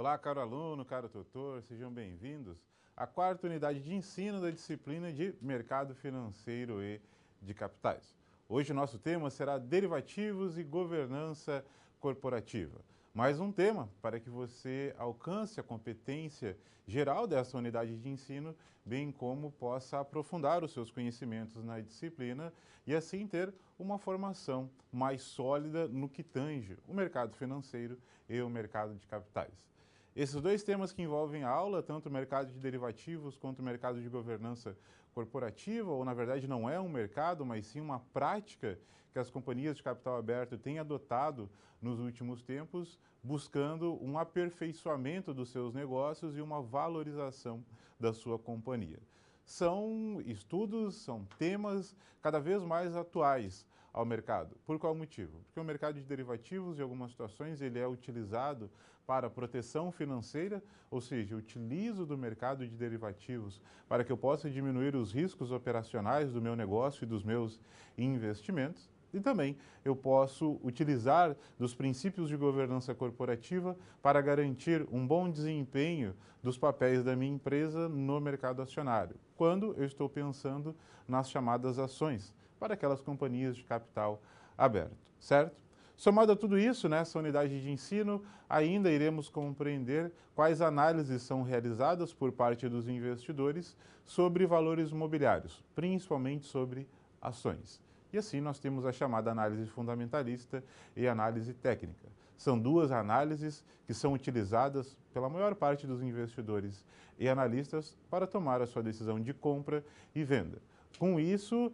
Olá, caro aluno, caro tutor, sejam bem-vindos à quarta unidade de ensino da disciplina de Mercado Financeiro e de Capitais. Hoje o nosso tema será derivativos e governança corporativa. Mais um tema para que você alcance a competência geral dessa unidade de ensino, bem como possa aprofundar os seus conhecimentos na disciplina e assim ter uma formação mais sólida no que tange o mercado financeiro e o mercado de capitais. Esses dois temas que envolvem a aula, tanto o mercado de derivativos quanto o mercado de governança corporativa, ou na verdade não é um mercado, mas sim uma prática que as companhias de capital aberto têm adotado nos últimos tempos, buscando um aperfeiçoamento dos seus negócios e uma valorização da sua companhia. São estudos, são temas cada vez mais atuais ao mercado. Por qual motivo? Porque o mercado de derivativos, em algumas situações, ele é utilizado para proteção financeira, ou seja, eu utilizo do mercado de derivativos para que eu possa diminuir os riscos operacionais do meu negócio e dos meus investimentos. E também eu posso utilizar dos princípios de governança corporativa para garantir um bom desempenho dos papéis da minha empresa no mercado acionário, quando eu estou pensando nas chamadas ações, para aquelas companhias de capital aberto, certo? Somado a tudo isso, nessa unidade de ensino, ainda iremos compreender quais análises são realizadas por parte dos investidores sobre valores mobiliários, principalmente sobre ações. E assim nós temos a chamada análise fundamentalista e análise técnica. São duas análises que são utilizadas pela maior parte dos investidores e analistas para tomar a sua decisão de compra e venda. Com isso,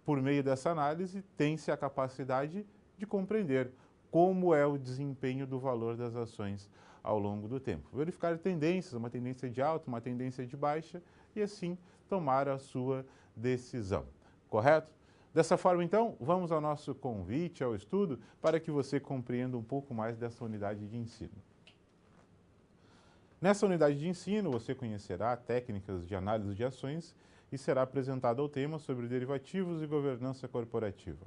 por meio dessa análise, tem-se a capacidade de compreender como é o desempenho do valor das ações ao longo do tempo. Verificar tendências, uma tendência de alta, uma tendência de baixa e assim tomar a sua decisão. Correto? Dessa forma, então, vamos ao nosso convite, ao estudo, para que você compreenda um pouco mais dessa unidade de ensino. Nessa unidade de ensino, você conhecerá técnicas de análise de ações e será apresentado o tema sobre derivativos e governança corporativa.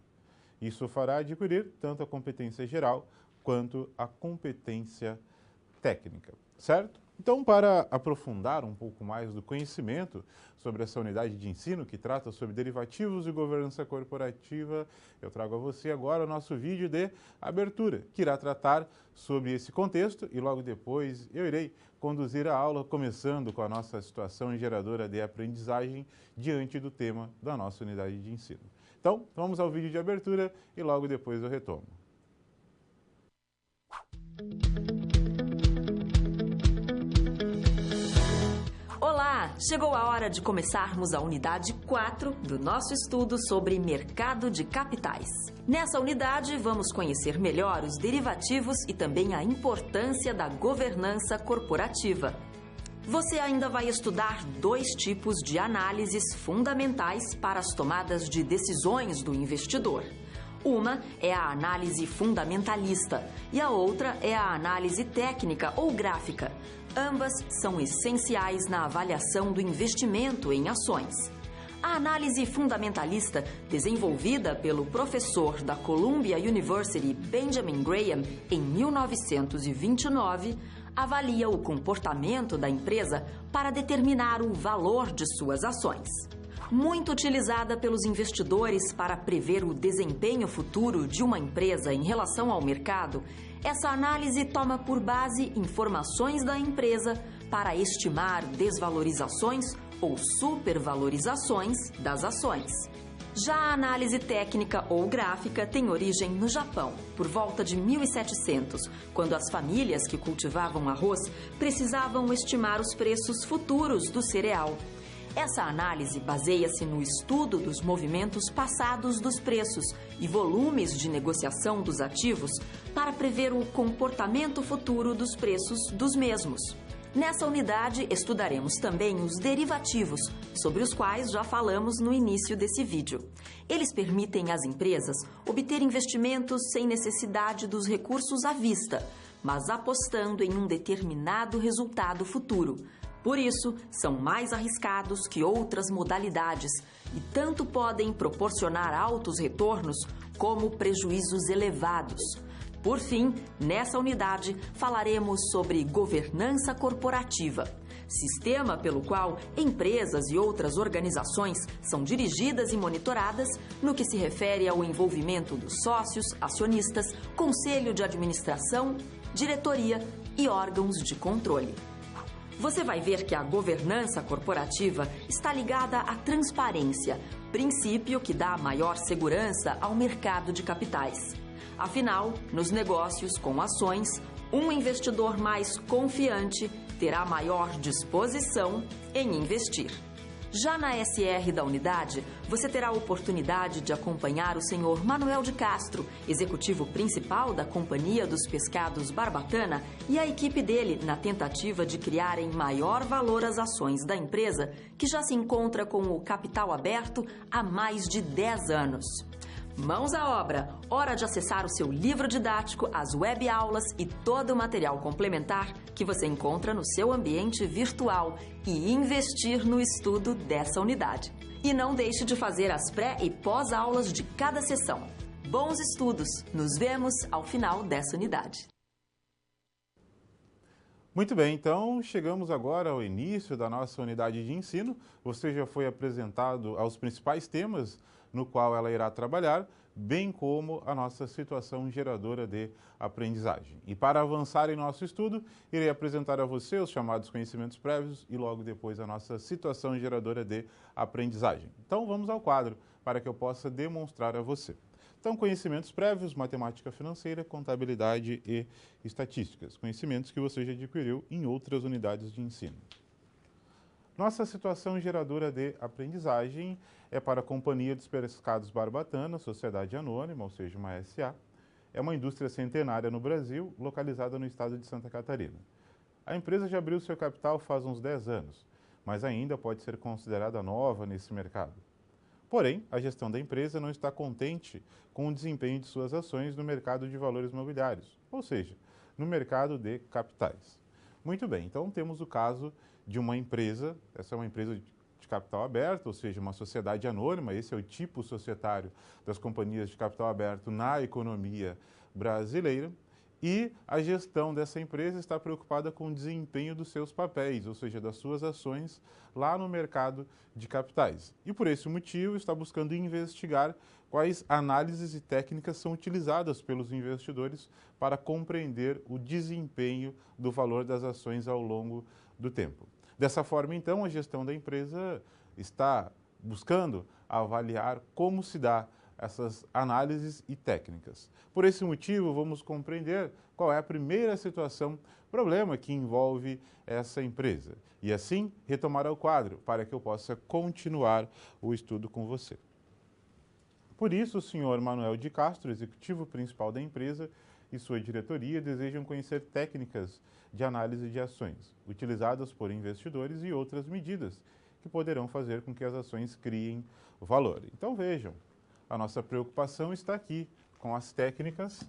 Isso fará adquirir tanto a competência geral quanto a competência técnica, certo? Então, para aprofundar um pouco mais do conhecimento sobre essa unidade de ensino que trata sobre derivativos e governança corporativa, eu trago a você agora o nosso vídeo de abertura, que irá tratar sobre esse contexto e logo depois eu irei conduzir a aula começando com a nossa situação geradora de aprendizagem diante do tema da nossa unidade de ensino. Então, vamos ao vídeo de abertura e logo depois eu retomo. Olá! Chegou a hora de começarmos a unidade 4 do nosso estudo sobre mercado de capitais. Nessa unidade, vamos conhecer melhor os derivativos e também a importância da governança corporativa. Você ainda vai estudar dois tipos de análises fundamentais para as tomadas de decisões do investidor. Uma é a análise fundamentalista e a outra é a análise técnica ou gráfica. Ambas são essenciais na avaliação do investimento em ações. A análise fundamentalista, desenvolvida pelo professor da Columbia University Benjamin Graham em 1929, avalia o comportamento da empresa para determinar o valor de suas ações. Muito utilizada pelos investidores para prever o desempenho futuro de uma empresa em relação ao mercado, essa análise toma por base informações da empresa para estimar desvalorizações ou supervalorizações das ações. Já a análise técnica ou gráfica tem origem no Japão, por volta de 1700, quando as famílias que cultivavam arroz precisavam estimar os preços futuros do cereal. Essa análise baseia-se no estudo dos movimentos passados dos preços e volumes de negociação dos ativos para prever o comportamento futuro dos preços dos mesmos. Nessa unidade, estudaremos também os derivativos, sobre os quais já falamos no início desse vídeo. Eles permitem às empresas obter investimentos sem necessidade dos recursos à vista, mas apostando em um determinado resultado futuro. Por isso, são mais arriscados que outras modalidades e tanto podem proporcionar altos retornos como prejuízos elevados. Por fim, nessa unidade, falaremos sobre governança corporativa, sistema pelo qual empresas e outras organizações são dirigidas e monitoradas no que se refere ao envolvimento dos sócios, acionistas, conselho de administração, diretoria e órgãos de controle. Você vai ver que a governança corporativa está ligada à transparência, princípio que dá maior segurança ao mercado de capitais. Afinal, nos negócios com ações, um investidor mais confiante terá maior disposição em investir. Já na SR da unidade, você terá a oportunidade de acompanhar o senhor Manuel de Castro, executivo principal da Companhia dos Pescados Barbatana, e a equipe dele na tentativa de criarem maior valor às ações da empresa, que já se encontra com o capital aberto há mais de 10 anos. Mãos à obra! Hora de acessar o seu livro didático, as web aulas e todo o material complementar que você encontra no seu ambiente virtual e investir no estudo dessa unidade. E não deixe de fazer as pré- e pós-aulas de cada sessão. Bons estudos! Nos vemos ao final dessa unidade. Muito bem, então chegamos agora ao início da nossa unidade de ensino. Você já foi apresentado aos principais temas no qual ela irá trabalhar, bem como a nossa situação geradora de aprendizagem. E para avançar em nosso estudo, irei apresentar a você os chamados conhecimentos prévios e logo depois a nossa situação geradora de aprendizagem. Então vamos ao quadro para que eu possa demonstrar a você. Então, conhecimentos prévios, matemática financeira, contabilidade e estatísticas. Conhecimentos que você já adquiriu em outras unidades de ensino. Nossa situação geradora de aprendizagem é para a Companhia dos Pescados Barbatana, Sociedade Anônima, ou seja, uma SA. É uma indústria centenária no Brasil, localizada no estado de Santa Catarina. A empresa já abriu seu capital faz uns 10 anos, mas ainda pode ser considerada nova nesse mercado. Porém, a gestão da empresa não está contente com o desempenho de suas ações no mercado de valores mobiliários, ou seja, no mercado de capitais. Muito bem, então temos o caso de uma empresa, essa é uma empresa de capital aberto, ou seja, uma sociedade anônima, esse é o tipo societário das companhias de capital aberto na economia brasileira, e a gestão dessa empresa está preocupada com o desempenho dos seus papéis, ou seja, das suas ações lá no mercado de capitais. E por esse motivo está buscando investigar quais análises e técnicas são utilizadas pelos investidores para compreender o desempenho do valor das ações ao longo do tempo. Dessa forma, então, a gestão da empresa está buscando avaliar como se dá essas análises e técnicas. Por esse motivo, vamos compreender qual é a primeira situação, problema que envolve essa empresa. E assim, retomar o quadro para que eu possa continuar o estudo com você. Por isso, o senhor Manuel de Castro, executivo principal da empresa, e sua diretoria desejam conhecer técnicas de análise de ações, utilizadas por investidores e outras medidas que poderão fazer com que as ações criem valor. Então vejam, a nossa preocupação está aqui com as técnicas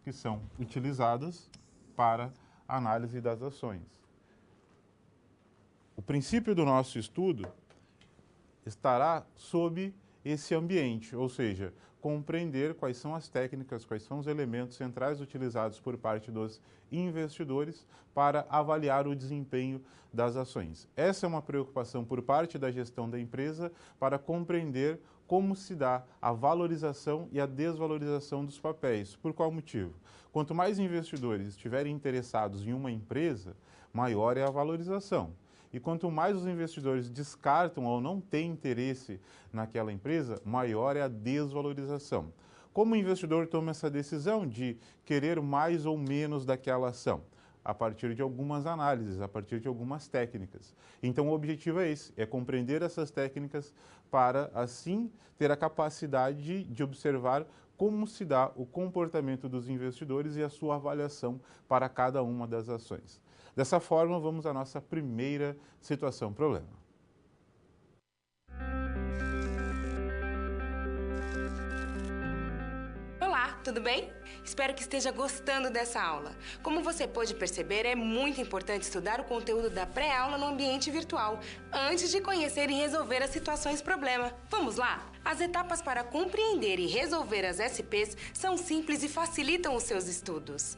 que são utilizadas para a análise das ações. O princípio do nosso estudo estará sob esse ambiente, ou seja, compreender quais são as técnicas, quais são os elementos centrais utilizados por parte dos investidores para avaliar o desempenho das ações. Essa é uma preocupação por parte da gestão da empresa para compreender como se dá a valorização e a desvalorização dos papéis. Por qual motivo? Quanto mais investidores estiverem interessados em uma empresa, maior é a valorização. E quanto mais os investidores descartam ou não têm interesse naquela empresa, maior é a desvalorização. Como o investidor toma essa decisão de querer mais ou menos daquela ação? A partir de algumas análises, a partir de algumas técnicas. Então, o objetivo é esse, é compreender essas técnicas para, assim, ter a capacidade de observar como se dá o comportamento dos investidores e a sua avaliação para cada uma das ações. Dessa forma, vamos à nossa primeira situação-problema. Olá, tudo bem? Espero que esteja gostando dessa aula. Como você pôde perceber, é muito importante estudar o conteúdo da pré-aula no ambiente virtual, antes de conhecer e resolver as situações problema. Vamos lá? As etapas para compreender e resolver as SPs são simples e facilitam os seus estudos.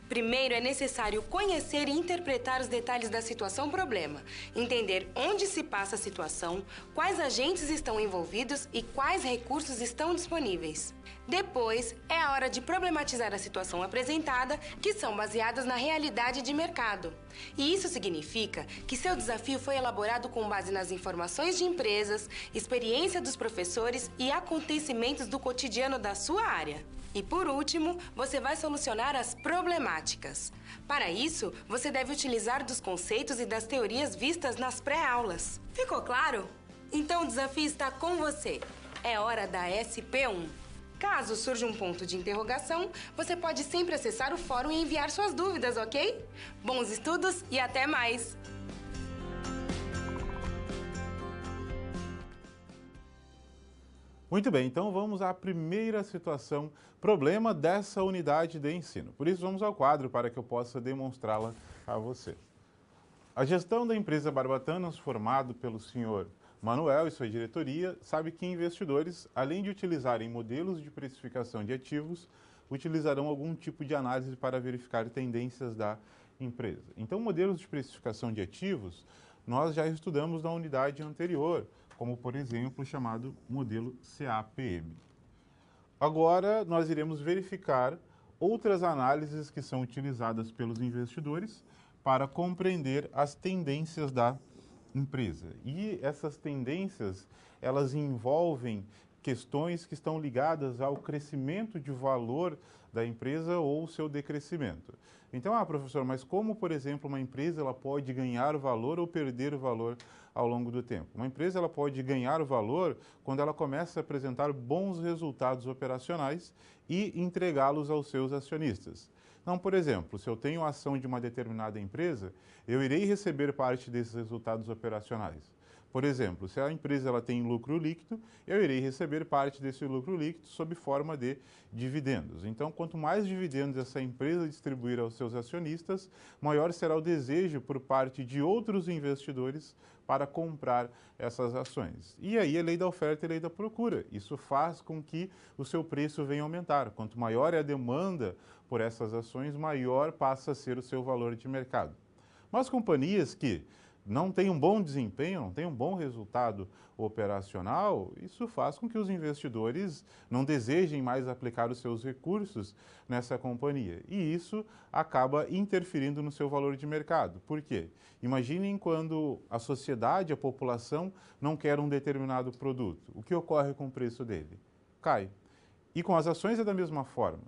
Primeiro, é necessário conhecer e interpretar os detalhes da situação-problema, entender onde se passa a situação, quais agentes estão envolvidos e quais recursos estão disponíveis. Depois, é a hora de problematizar a situação apresentada, que são baseadas na realidade de mercado. E isso significa que seu desafio foi elaborado com base nas informações de empresas, experiência dos professores e acontecimentos do cotidiano da sua área. E por último, você vai solucionar as problemáticas. Para isso, você deve utilizar dos conceitos e das teorias vistas nas pré-aulas. Ficou claro? Então o desafio está com você. É hora da SP1. Caso surja um ponto de interrogação, você pode sempre acessar o fórum e enviar suas dúvidas, ok? Bons estudos e até mais! Muito bem, então vamos à primeira situação, problema dessa unidade de ensino. Por isso, vamos ao quadro para que eu possa demonstrá-la a você. A gestão da empresa Barbatanas, formado pelo senhor Manuel e sua diretoria, sabe que investidores, além de utilizarem modelos de precificação de ativos, utilizarão algum tipo de análise para verificar tendências da empresa. Então, modelos de precificação de ativos, nós já estudamos na unidade anterior, como, por exemplo, o chamado modelo CAPM. Agora, nós iremos verificar outras análises que são utilizadas pelos investidores para compreender as tendências da empresa. E essas tendências, elas envolvem questões que estão ligadas ao crescimento de valor da empresa ou seu decrescimento. Então, professor, mas como, por exemplo, uma empresa ela pode ganhar valor ou perder valor ao longo do tempo? Uma empresa ela pode ganhar valor quando ela começa a apresentar bons resultados operacionais e entregá-los aos seus acionistas. Então, por exemplo, se eu tenho ação de uma determinada empresa, eu irei receber parte desses resultados operacionais. Por exemplo, se a empresa ela tem lucro líquido, eu irei receber parte desse lucro líquido sob forma de dividendos. Então, quanto mais dividendos essa empresa distribuir aos seus acionistas, maior será o desejo por parte de outros investidores para comprar essas ações. E aí a lei da oferta e a lei da procura. Isso faz com que o seu preço venha aumentar. Quanto maior é a demanda por essas ações, maior passa a ser o seu valor de mercado. Mas companhias que não tem um bom desempenho, não tem um bom resultado operacional, isso faz com que os investidores não desejem mais aplicar os seus recursos nessa companhia. E isso acaba interferindo no seu valor de mercado. Por quê? Imaginem quando a sociedade, a população, não quer um determinado produto. O que ocorre com o preço dele? Cai. E com as ações é da mesma forma.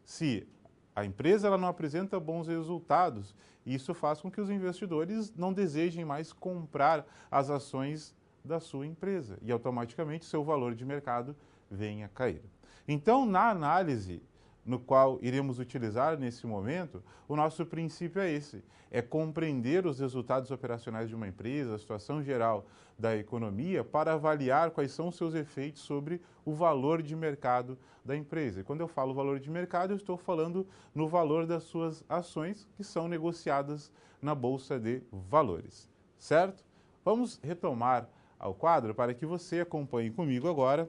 Se a empresa ela não apresenta bons resultados, isso faz com que os investidores não desejem mais comprar as ações da sua empresa e automaticamente seu valor de mercado venha a cair. Então, na análise no qual iremos utilizar nesse momento, o nosso princípio é esse, é compreender os resultados operacionais de uma empresa, a situação geral da economia, para avaliar quais são os seus efeitos sobre o valor de mercado da empresa. E quando eu falo valor de mercado, eu estou falando no valor das suas ações que são negociadas na Bolsa de Valores, certo? Vamos retomar ao quadro para que você acompanhe comigo agora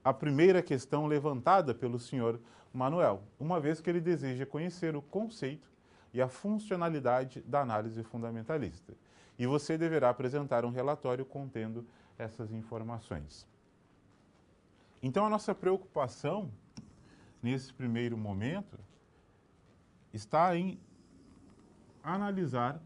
a primeira questão levantada pelo senhor Manuel, uma vez que ele deseja conhecer o conceito e a funcionalidade da análise fundamentalista. E você deverá apresentar um relatório contendo essas informações. Então, a nossa preocupação, nesse primeiro momento, está em analisar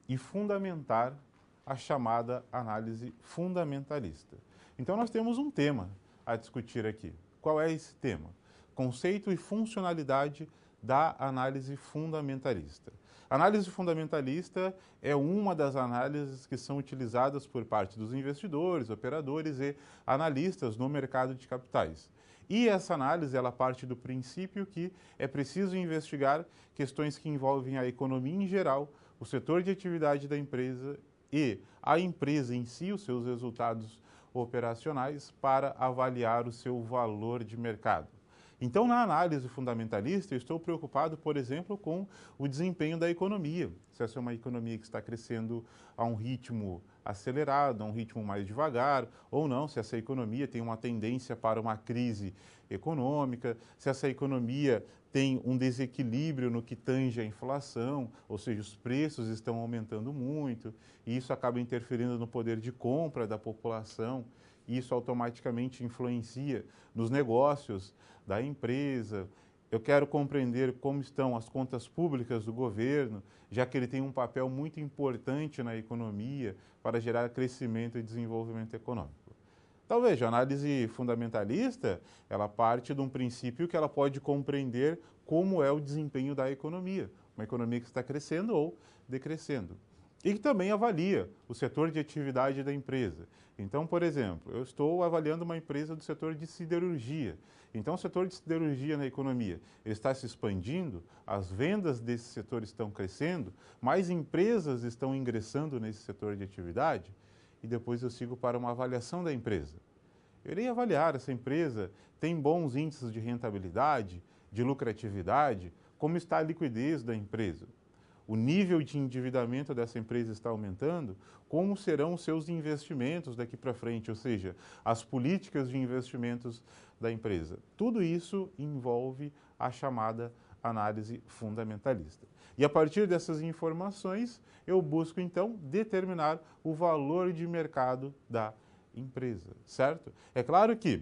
e fundamentar a chamada análise fundamentalista. Então, nós temos um tema a discutir aqui. Qual é esse tema? Conceito e funcionalidade da análise fundamentalista. A análise fundamentalista é uma das análises que são utilizadas por parte dos investidores, operadores e analistas no mercado de capitais. E essa análise, ela parte do princípio que é preciso investigar questões que envolvem a economia em geral, o setor de atividade da empresa e a empresa em si, os seus resultados operacionais, para avaliar o seu valor de mercado. Então, na análise fundamentalista, eu estou preocupado, por exemplo, com o desempenho da economia. Se essa é uma economia que está crescendo a um ritmo acelerado, a um ritmo mais devagar, ou não, se essa economia tem uma tendência para uma crise econômica, se essa economia tem um desequilíbrio no que tange a inflação, ou seja, os preços estão aumentando muito, e isso acaba interferindo no poder de compra da população, e isso automaticamente influencia nos negócios da empresa. Eu quero compreender como estão as contas públicas do governo, já que ele tem um papel muito importante na economia para gerar crescimento e desenvolvimento econômico. Então, veja, a análise fundamentalista, ela parte de um princípio que ela pode compreender como é o desempenho da economia, uma economia que está crescendo ou decrescendo. E que também avalia o setor de atividade da empresa. Então, por exemplo, eu estou avaliando uma empresa do setor de siderurgia. Então, o setor de siderurgia na economia ele está se expandindo, as vendas desse setor estão crescendo, mais empresas estão ingressando nesse setor de atividade, e depois eu sigo para uma avaliação da empresa. Eu irei avaliar essa empresa, tem bons índices de rentabilidade, de lucratividade, como está a liquidez da empresa. O nível de endividamento dessa empresa está aumentando, como serão os seus investimentos daqui para frente, ou seja, as políticas de investimentos da empresa. Tudo isso envolve a chamada análise fundamentalista. E a partir dessas informações, eu busco então determinar o valor de mercado da empresa, certo? É claro que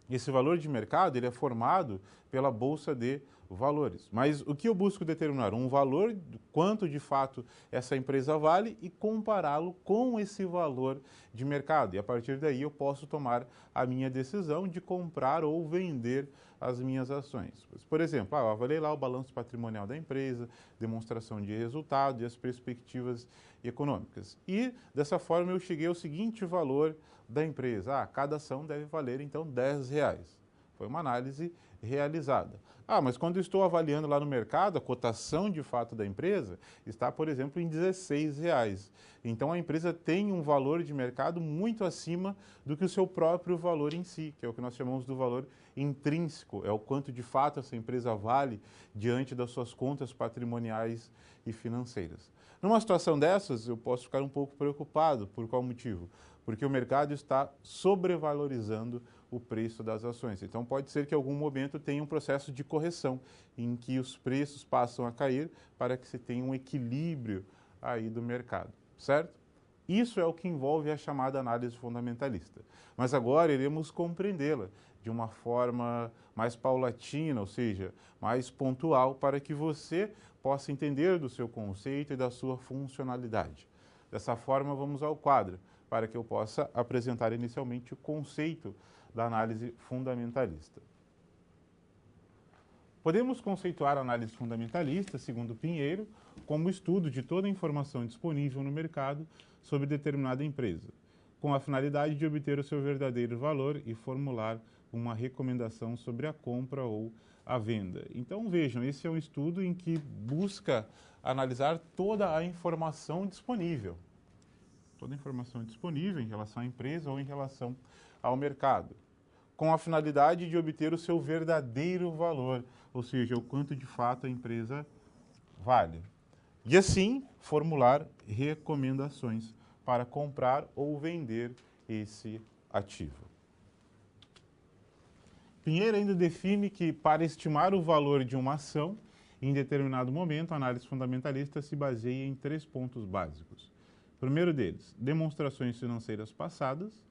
esse valor de mercado ele é formado pela Bolsa de Valores. Mas o que eu busco determinar? Um valor, quanto de fato essa empresa vale e compará-lo com esse valor de mercado. E a partir daí eu posso tomar a minha decisão de comprar ou vender as minhas ações. Por exemplo, eu avaliei lá o balanço patrimonial da empresa, demonstração de resultado e as perspectivas econômicas. E dessa forma eu cheguei ao seguinte valor da empresa. Cada ação deve valer então R$10. Foi uma análise realizada. Mas quando eu estou avaliando lá no mercado, a cotação de fato da empresa está, por exemplo, em R$16. Então a empresa tem um valor de mercado muito acima do que o seu próprio valor em si, que é o que nós chamamos do valor intrínseco, é o quanto de fato essa empresa vale diante das suas contas patrimoniais e financeiras. Numa situação dessas, eu posso ficar um pouco preocupado. Por qual motivo? Porque o mercado está sobrevalorizando o preço das ações. Então, pode ser que em algum momento tenha um processo de correção, em que os preços passam a cair para que se tenha um equilíbrio aí do mercado, certo? Isso é o que envolve a chamada análise fundamentalista. Mas agora iremos compreendê-la de uma forma mais paulatina, ou seja, mais pontual, para que você possa entender do seu conceito e da sua funcionalidade. Dessa forma, vamos ao quadro, para que eu possa apresentar inicialmente o conceito da análise fundamentalista. Podemos conceituar a análise fundamentalista, segundo Pinheiro, como o estudo de toda a informação disponível no mercado sobre determinada empresa, com a finalidade de obter o seu verdadeiro valor e formular uma recomendação sobre a compra ou a venda. Então vejam, esse é um estudo em que busca analisar toda a informação disponível. Toda a informação disponível em relação à empresa ou em relação ao mercado, com a finalidade de obter o seu verdadeiro valor, ou seja, o quanto de fato a empresa vale. E assim, formular recomendações para comprar ou vender esse ativo. Pinheiro ainda define que, para estimar o valor de uma ação, em determinado momento, a análise fundamentalista se baseia em 3 pontos básicos. Primeiro deles, demonstrações financeiras passadas.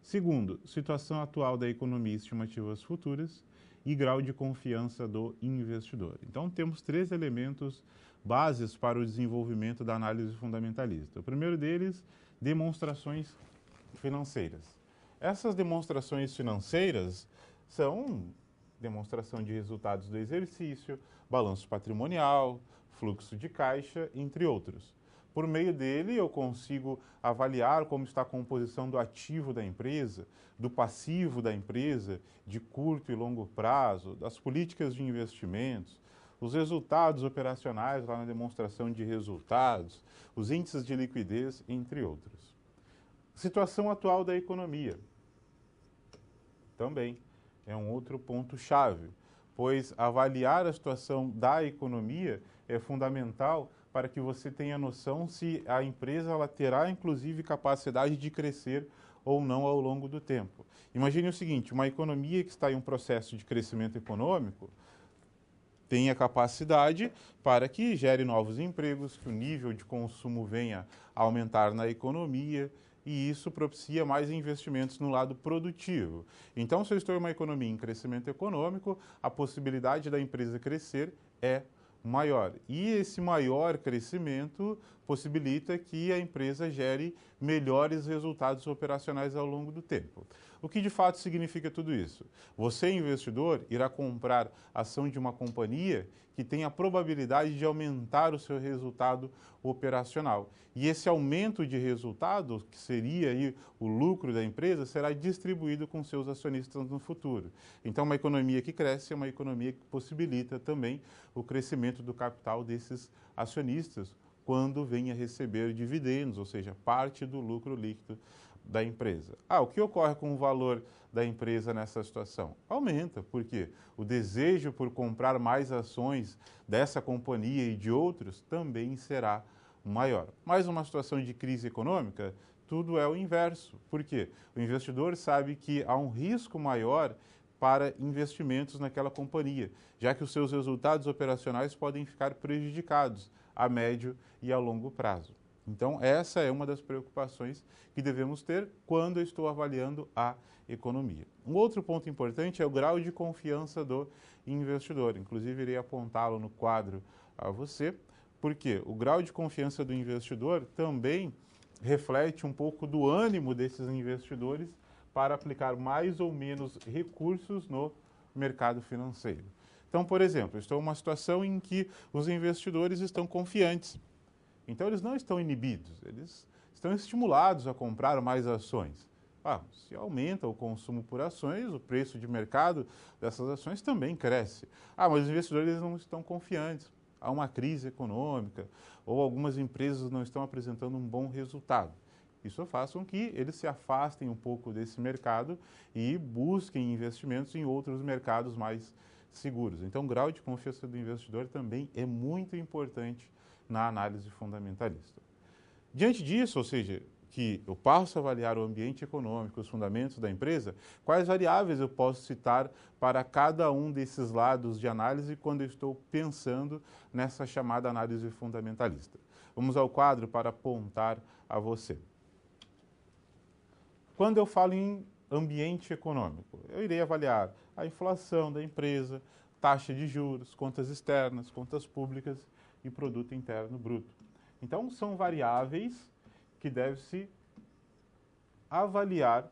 Segundo, situação atual da economia e estimativas futuras. E grau de confiança do investidor. Então, temos 3 elementos bases para o desenvolvimento da análise fundamentalista. O primeiro deles, demonstrações financeiras. Essas demonstrações financeiras são demonstração de resultados do exercício, balanço patrimonial, fluxo de caixa, entre outros. Por meio dele, eu consigo avaliar como está a composição do ativo da empresa, do passivo da empresa, de curto e longo prazo, das políticas de investimentos, os resultados operacionais lá na demonstração de resultados, os índices de liquidez, entre outros. Situação atual da economia. Também. é um outro ponto-chave, pois avaliar a situação da economia é fundamental para que você tenha noção se a empresa ela terá, inclusive, capacidade de crescer ou não ao longo do tempo. Imagine o seguinte, uma economia que está em um processo de crescimento econômico tem a capacidade para que gere novos empregos, que o nível de consumo venha a aumentar na economia, e isso propicia mais investimentos no lado produtivo. Então, se eu estou em uma economia em crescimento econômico, a possibilidade da empresa crescer é maior. E esse maior crescimento possibilita que a empresa gere melhores resultados operacionais ao longo do tempo. O que de fato significa tudo isso? Você, investidor, irá comprar ação de uma companhia que tem a probabilidade de aumentar o seu resultado operacional. E esse aumento de resultado, que seria aí o lucro da empresa, será distribuído com seus acionistas no futuro. Então, uma economia que cresce é uma economia que possibilita também o crescimento do capital desses acionistas quando venha receber dividendos, ou seja, parte do lucro líquido da empresa. O que ocorre com o valor da empresa nessa situação? Aumenta, porque o desejo por comprar mais ações dessa companhia e de outros também será maior. Mas numa situação de crise econômica, tudo é o inverso. Por quê? O investidor sabe que há um risco maior para investimentos naquela companhia, já que os seus resultados operacionais podem ficar prejudicados a médio e a longo prazo. Então, essa é uma das preocupações que devemos ter quando eu estou avaliando a economia. Um outro ponto importante é o grau de confiança do investidor. Inclusive, irei apontá-lo no quadro a você, porque o grau de confiança do investidor também reflete um pouco do ânimo desses investidores para aplicar mais ou menos recursos no mercado financeiro. Então, por exemplo, estou em uma situação em que os investidores estão confiantes. Então, eles não estão inibidos, eles estão estimulados a comprar mais ações. Se aumenta o consumo por ações, o preço de mercado dessas ações também cresce. Mas os investidores não estão confiantes. Há uma crise econômica ou algumas empresas não estão apresentando um bom resultado. Isso faz com que eles se afastem um pouco desse mercado e busquem investimentos em outros mercados mais seguros. Então, o grau de confiança do investidor também é muito importante na análise fundamentalista. Diante disso, ou seja, que eu posso avaliar o ambiente econômico, os fundamentos da empresa, quais variáveis eu posso citar para cada um desses lados de análise quando eu estou pensando nessa chamada análise fundamentalista? Vamos ao quadro para apontar a você. Quando eu falo em ambiente econômico, eu irei avaliar a inflação da empresa, taxa de juros, contas externas, contas públicas e produto interno bruto. Então, são variáveis que deve-se avaliar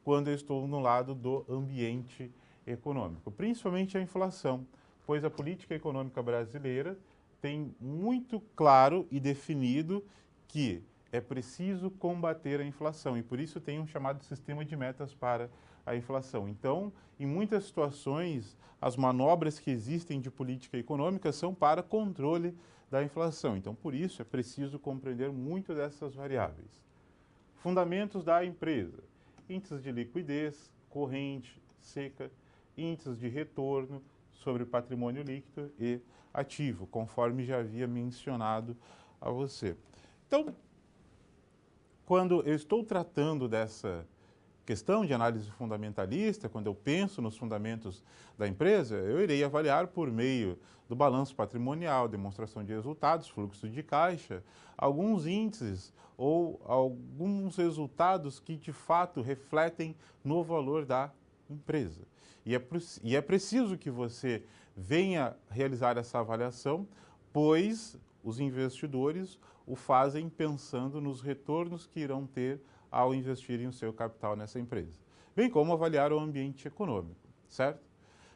quando eu estou no lado do ambiente econômico, principalmente a inflação, pois a política econômica brasileira tem muito claro e definido que é preciso combater a inflação e por isso tem um chamado sistema de metas para a inflação. Então, em muitas situações, as manobras que existem de política econômica são para controle da inflação. Então, por isso, é preciso compreender muito dessas variáveis. Fundamentos da empresa: índices de liquidez, corrente, seca, índices de retorno sobre patrimônio líquido e ativo, conforme já havia mencionado a você. Então, quando eu estou tratando dessa questão de análise fundamentalista, quando eu penso nos fundamentos da empresa, eu irei avaliar por meio do balanço patrimonial, demonstração de resultados, fluxo de caixa, alguns índices ou alguns resultados que de fato refletem no valor da empresa. E é preciso que você venha realizar essa avaliação, pois os investidores o fazem pensando nos retornos que irão ter ao investirem o seu capital nessa empresa, bem como avaliar o ambiente econômico, certo?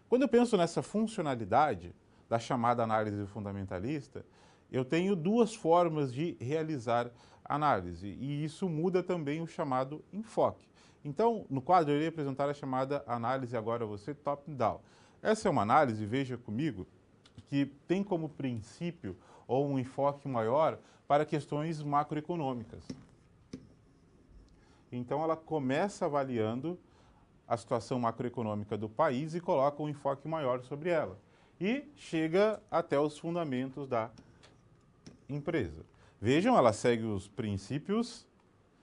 Quando eu penso nessa funcionalidade da chamada análise fundamentalista, eu tenho duas formas de realizar análise e isso muda também o chamado enfoque. Então, no quadro eu irei apresentar a chamada análise agora você top-down. Essa é uma análise, veja comigo, que tem como princípio ou um enfoque maior para questões macroeconômicas. Então, ela começa avaliando a situação macroeconômica do país e coloca um enfoque maior sobre ela. E chega até os fundamentos da empresa. Vejam, ela segue os princípios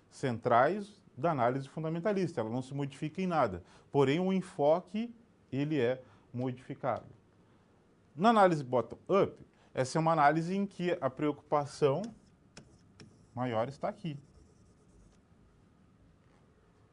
centrais da análise fundamentalista, ela não se modifica em nada, porém o enfoque ele é modificado. Na análise bottom-up, essa é uma análise em que a preocupação maior está aqui.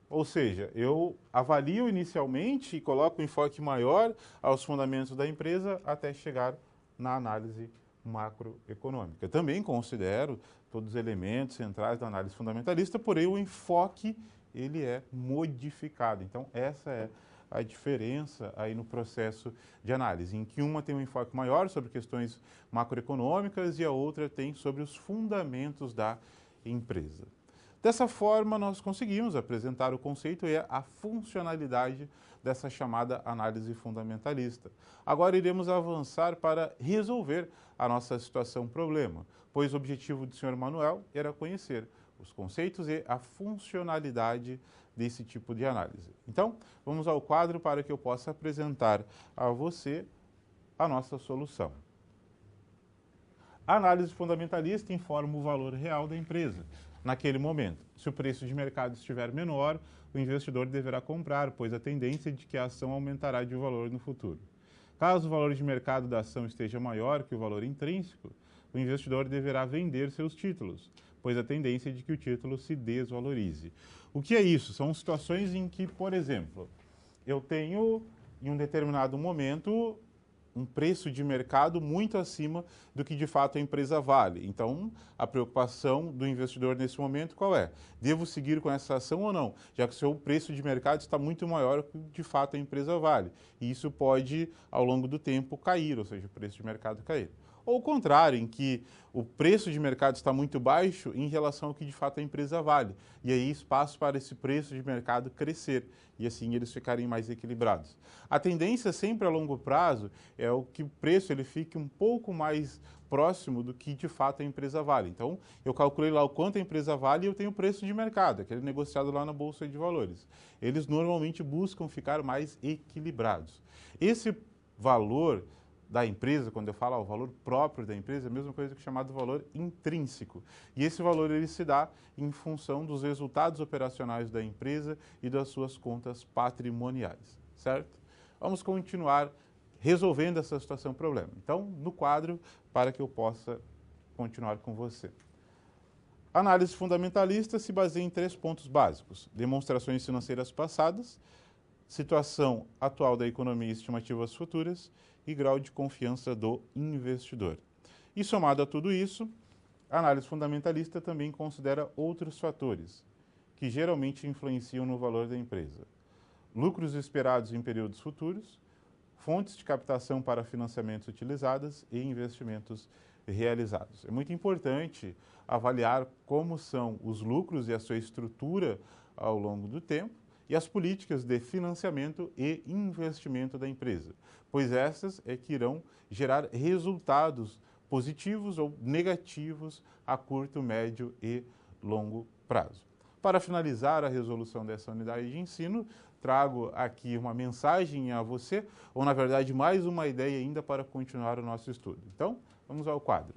Ou seja, eu avalio inicialmente e coloco um enfoque maior aos fundamentos da empresa até chegar na análise macroeconômica. Também considero todos os elementos centrais da análise fundamentalista, porém o enfoque ele é modificado. Então essa é a diferença aí no processo de análise, em que uma tem um enfoque maior sobre questões macroeconômicas e a outra tem sobre os fundamentos da empresa. Dessa forma, nós conseguimos apresentar o conceito e a funcionalidade dessa chamada análise fundamentalista. Agora iremos avançar para resolver a nossa situação-problema, pois o objetivo do Sr. Manuel era conhecer os conceitos e a funcionalidade desse tipo de análise. Então, vamos ao quadro para que eu possa apresentar a você a nossa solução. A análise fundamentalista informa o valor real da empresa naquele momento. Se o preço de mercado estiver menor, o investidor deverá comprar, pois a tendência é de que a ação aumentará de valor no futuro. Caso o valor de mercado da ação esteja maior que o valor intrínseco, o investidor deverá vender seus títulos, pois a tendência é de que o título se desvalorize. O que é isso? São situações em que, por exemplo, eu tenho, em um determinado momento, um preço de mercado muito acima do que de fato a empresa vale. Então, a preocupação do investidor nesse momento qual é? Devo seguir com essa ação ou não? Já que o seu preço de mercado está muito maior do que de fato a empresa vale. E isso pode, ao longo do tempo, cair, ou seja, o preço de mercado cair. Ou o contrário, em que o preço de mercado está muito baixo em relação ao que de fato a empresa vale. E aí espaço para esse preço de mercado crescer e assim eles ficarem mais equilibrados. A tendência sempre a longo prazo é o que o preço ele fique um pouco mais próximo do que de fato a empresa vale. Então, eu calculei lá o quanto a empresa vale e eu tenho o preço de mercado, aquele negociado lá na Bolsa de Valores. Eles normalmente buscam ficar mais equilibrados. Esse valor da empresa, quando eu falo o valor próprio da empresa, é a mesma coisa que chamado valor intrínseco. E esse valor ele se dá em função dos resultados operacionais da empresa e das suas contas patrimoniais, certo? Vamos continuar resolvendo essa situação-problema. Então, no quadro, para que eu possa continuar com você. A análise fundamentalista se baseia em 3 pontos básicos: demonstrações financeiras passadas, situação atual da economia e estimativas futuras e grau de confiança do investidor. E somado a tudo isso, a análise fundamentalista também considera outros fatores que geralmente influenciam no valor da empresa: lucros esperados em períodos futuros, fontes de captação para financiamentos utilizadas e investimentos realizados. É muito importante avaliar como são os lucros e a sua estrutura ao longo do tempo e as políticas de financiamento e investimento da empresa, pois essas é que irão gerar resultados positivos ou negativos a curto, médio e longo prazo. Para finalizar a resolução dessa unidade de ensino, trago aqui uma mensagem a você, ou na verdade mais uma ideia ainda para continuar o nosso estudo. Então, vamos ao quadro.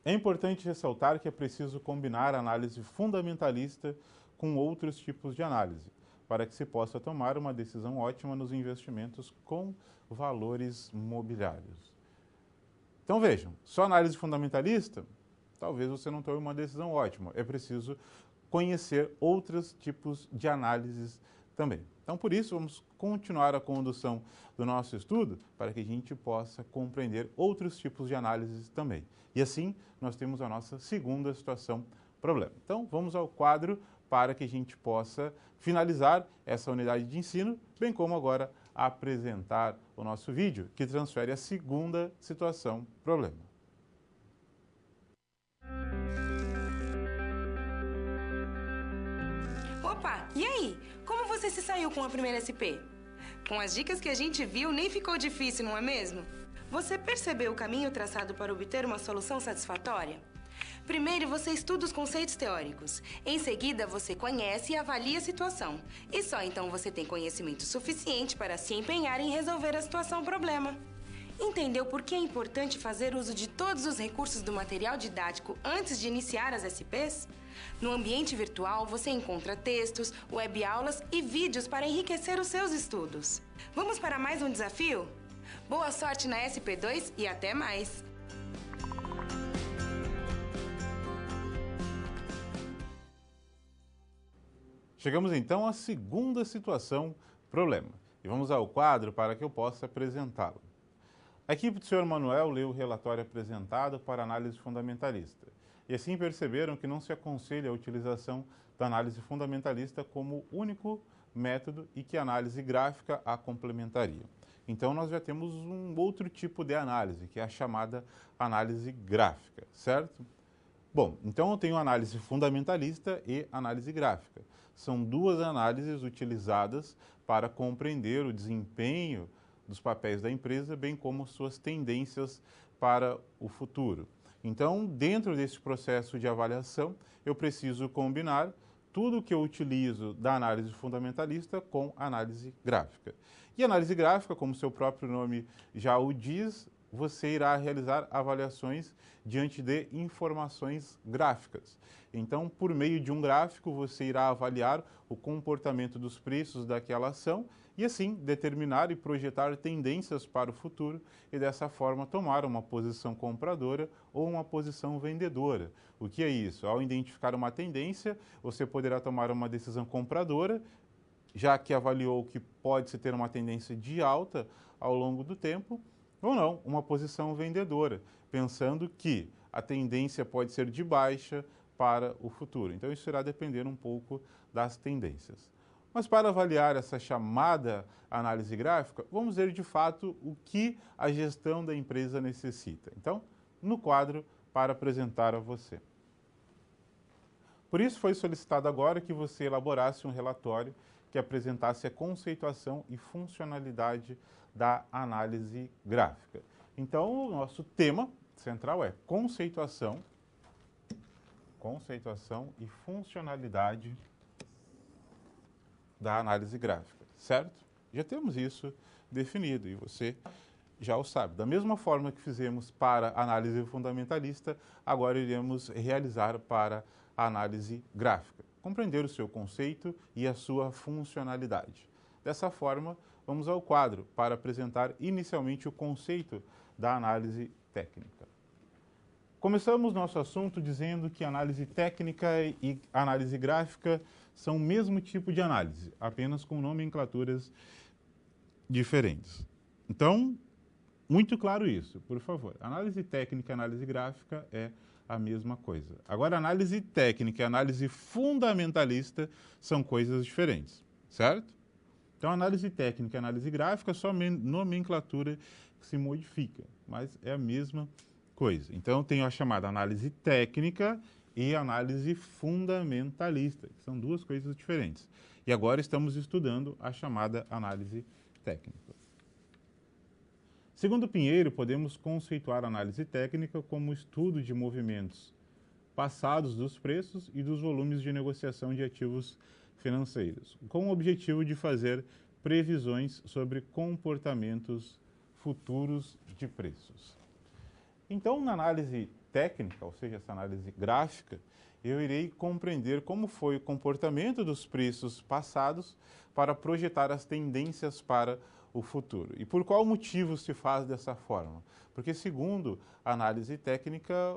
É importante ressaltar que é preciso combinar a análise fundamentalista com outros tipos de análise, para que se possa tomar uma decisão ótima nos investimentos com valores mobiliários. Então vejam, só análise fundamentalista, talvez você não tome uma decisão ótima. É preciso conhecer outros tipos de análises também. Então, por isso, vamos continuar a condução do nosso estudo para que a gente possa compreender outros tipos de análises também. E assim, nós temos a nossa segunda situação-problema. Então, vamos ao quadro para que a gente possa finalizar essa unidade de ensino, bem como agora apresentar o nosso vídeo, que transfere a segunda situação-problema. Opa, e aí? Como você se saiu com a primeira SP? Com as dicas que a gente viu, nem ficou difícil, não é mesmo? Você percebeu o caminho traçado para obter uma solução satisfatória? Primeiro, você estuda os conceitos teóricos. Em seguida, você conhece e avalia a situação. E só então você tem conhecimento suficiente para se empenhar em resolver a situação-problema. Entendeu por que é importante fazer uso de todos os recursos do material didático antes de iniciar as SPs? No ambiente virtual, você encontra textos, web-aulas e vídeos para enriquecer os seus estudos. Vamos para mais um desafio? Boa sorte na SP2 e até mais! Chegamos então à segunda situação, problema. E vamos ao quadro para que eu possa apresentá-lo. A equipe do Sr. Manuel leu o relatório apresentado para análise fundamentalista. E assim perceberam que não se aconselha a utilização da análise fundamentalista como único método e que a análise gráfica a complementaria. Então nós já temos um outro tipo de análise, que é a chamada análise gráfica, certo? Bom, então eu tenho análise fundamentalista e análise gráfica. São duas análises utilizadas para compreender o desempenho dos papéis da empresa, bem como suas tendências para o futuro. Então, dentro desse processo de avaliação, eu preciso combinar tudo que eu utilizo da análise fundamentalista com análise gráfica. E a análise gráfica, como seu próprio nome já o diz, você irá realizar avaliações diante de informações gráficas. Então, por meio de um gráfico, você irá avaliar o comportamento dos preços daquela ação e, assim, determinar e projetar tendências para o futuro e, dessa forma, tomar uma posição compradora ou uma posição vendedora. O que é isso? Ao identificar uma tendência, você poderá tomar uma decisão compradora, já que avaliou que pode-se ter uma tendência de alta ao longo do tempo, ou não, uma posição vendedora, pensando que a tendência pode ser de baixa para o futuro. Então, isso irá depender um pouco das tendências. Mas para avaliar essa chamada análise gráfica, vamos ver de fato o que a gestão da empresa necessita. Então, no quadro para apresentar a você. Por isso, foi solicitado agora que você elaborasse um relatório que apresentasse a conceituação e funcionalidade da análise gráfica. Então, o nosso tema central é conceituação e funcionalidade da análise gráfica, certo? Já temos isso definido e você já o sabe. Da mesma forma que fizemos para a análise fundamentalista, agora iremos realizar para a análise gráfica. Compreender o seu conceito e a sua funcionalidade. Dessa forma, vamos ao quadro para apresentar inicialmente o conceito da análise técnica. Começamos nosso assunto dizendo que análise técnica e análise gráfica são o mesmo tipo de análise, apenas com nomenclaturas diferentes. Então, muito claro isso, por favor. Análise técnica e análise gráfica é a mesma coisa. Agora, análise técnica e análise fundamentalista são coisas diferentes, certo? Então, análise técnica e análise gráfica é só nomenclatura que se modifica, mas é a mesma coisa. Então, eu tenho a chamada análise técnica e análise fundamentalista, que são duas coisas diferentes. E agora estamos estudando a chamada análise técnica. Segundo Pinheiro, podemos conceituar a análise técnica como estudo de movimentos passados dos preços e dos volumes de negociação de ativos financeiros, com o objetivo de fazer previsões sobre comportamentos futuros de preços. Então, na análise técnica, ou seja, essa análise gráfica, eu irei compreender como foi o comportamento dos preços passados para projetar as tendências para o futuro. E por qual motivo se faz dessa forma? Porque, segundo a análise técnica,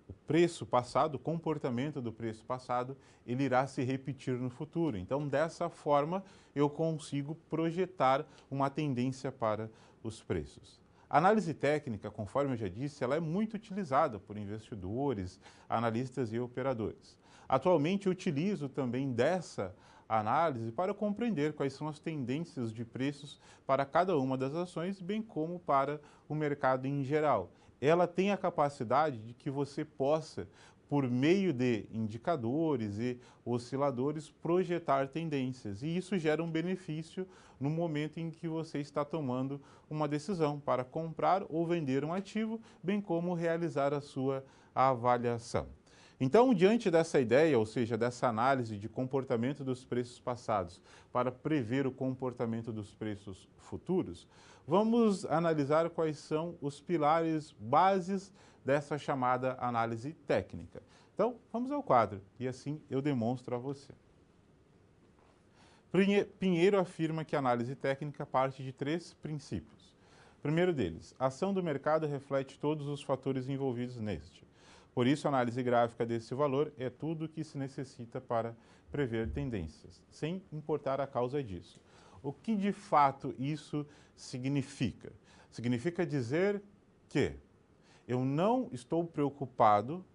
o preço passado, o comportamento do preço passado, ele irá se repetir no futuro. Então, dessa forma, eu consigo projetar uma tendência para os preços. A análise técnica, conforme eu já disse, ela é muito utilizada por investidores, analistas e operadores. Atualmente, eu utilizo também dessa análise para compreender quais são as tendências de preços para cada uma das ações, bem como para o mercado em geral. Ela tem a capacidade de que você possa por meio de indicadores e osciladores, projetar tendências. E isso gera um benefício no momento em que você está tomando uma decisão para comprar ou vender um ativo, bem como realizar a sua avaliação. Então, diante dessa ideia, ou seja, dessa análise de comportamento dos preços passados para prever o comportamento dos preços futuros, vamos analisar quais são os pilares bases dessa chamada análise técnica. Então, vamos ao quadro e assim eu demonstro a você. Pinheiro afirma que a análise técnica parte de 3 princípios. Primeiro deles, a ação do mercado reflete todos os fatores envolvidos neste. Por isso, a análise gráfica desse valor é tudo o que se necessita para prever tendências, sem importar a causa disso. O que de fato isso significa? Significa dizer que eu não estou preocupado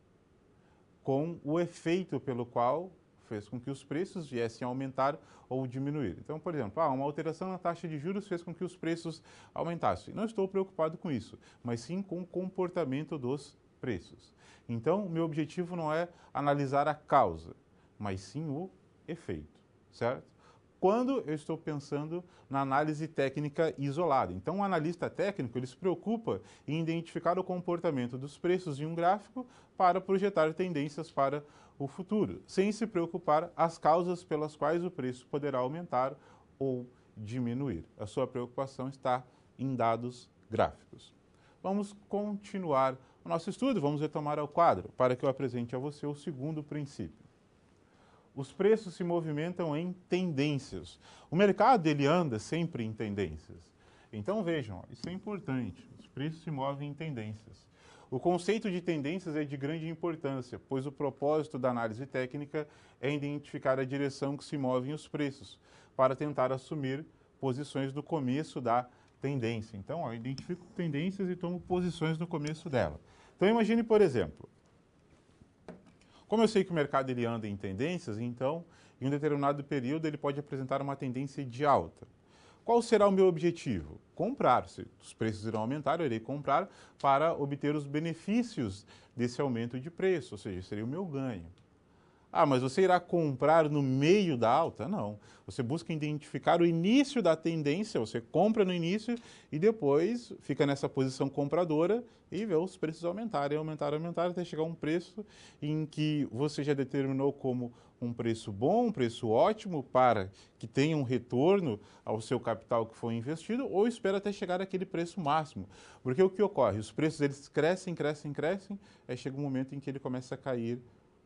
com o efeito pelo qual fez com que os preços viessem a aumentar ou diminuir. Então, por exemplo, uma alteração na taxa de juros fez com que os preços aumentassem. Não estou preocupado com isso, mas sim com o comportamento dos preços. Então, meu objetivo não é analisar a causa, mas sim o efeito, certo? Quando eu estou pensando na análise técnica isolada. Então, o analista técnico ele se preocupa em identificar o comportamento dos preços em um gráfico para projetar tendências para o futuro, sem se preocupar as causas pelas quais o preço poderá aumentar ou diminuir. A sua preocupação está em dados gráficos. Vamos continuar o nosso estudo, vamos retomar ao quadro para que eu apresente a você o segundo princípio. Os preços se movimentam em tendências. O mercado ele anda sempre em tendências. Então vejam, isso é importante. Os preços se movem em tendências. O conceito de tendências é de grande importância, pois o propósito da análise técnica é identificar a direção que se movem os preços, para tentar assumir posições no começo da tendência. Então, eu identifico tendências e tomo posições no começo dela. Então, imagine, por exemplo, como eu sei que o mercado ele anda em tendências, então, em um determinado período, ele pode apresentar uma tendência de alta. Qual será o meu objetivo? Comprar. Se os preços irão aumentar, eu irei comprar para obter os benefícios desse aumento de preço, ou seja, seria o meu ganho. Mas você irá comprar no meio da alta? Não. Você busca identificar o início da tendência, você compra no início e depois fica nessa posição compradora e vê os preços aumentarem, até chegar a um preço em que você já determinou como um preço bom, um preço ótimo para que tenha um retorno ao seu capital que foi investido, ou espera até chegar àquele preço máximo. Porque o que ocorre? Os preços eles crescem, aí chega um momento em que ele começa a cair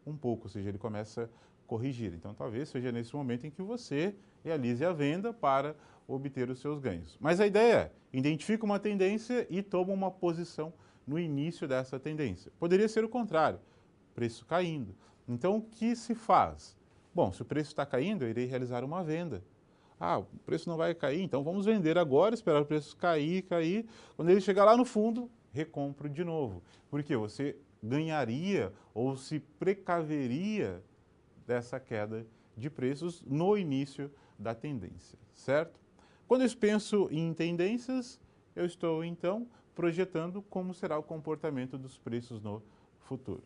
um pouco, ou seja, ele começa a corrigir. Então, talvez seja nesse momento em que você realize a venda para obter os seus ganhos. Mas a ideia é, identifica uma tendência e toma uma posição no início dessa tendência. Poderia ser o contrário, preço caindo. Então, o que se faz? Bom, se o preço está caindo, eu irei realizar uma venda. O preço não vai cair, então vamos vender agora, esperar o preço cair. Quando ele chegar lá no fundo, recompro de novo. Porque você ganharia ou se precaveria dessa queda de preços no início da tendência, certo? Quando eu penso em tendências, eu estou então projetando como será o comportamento dos preços no futuro.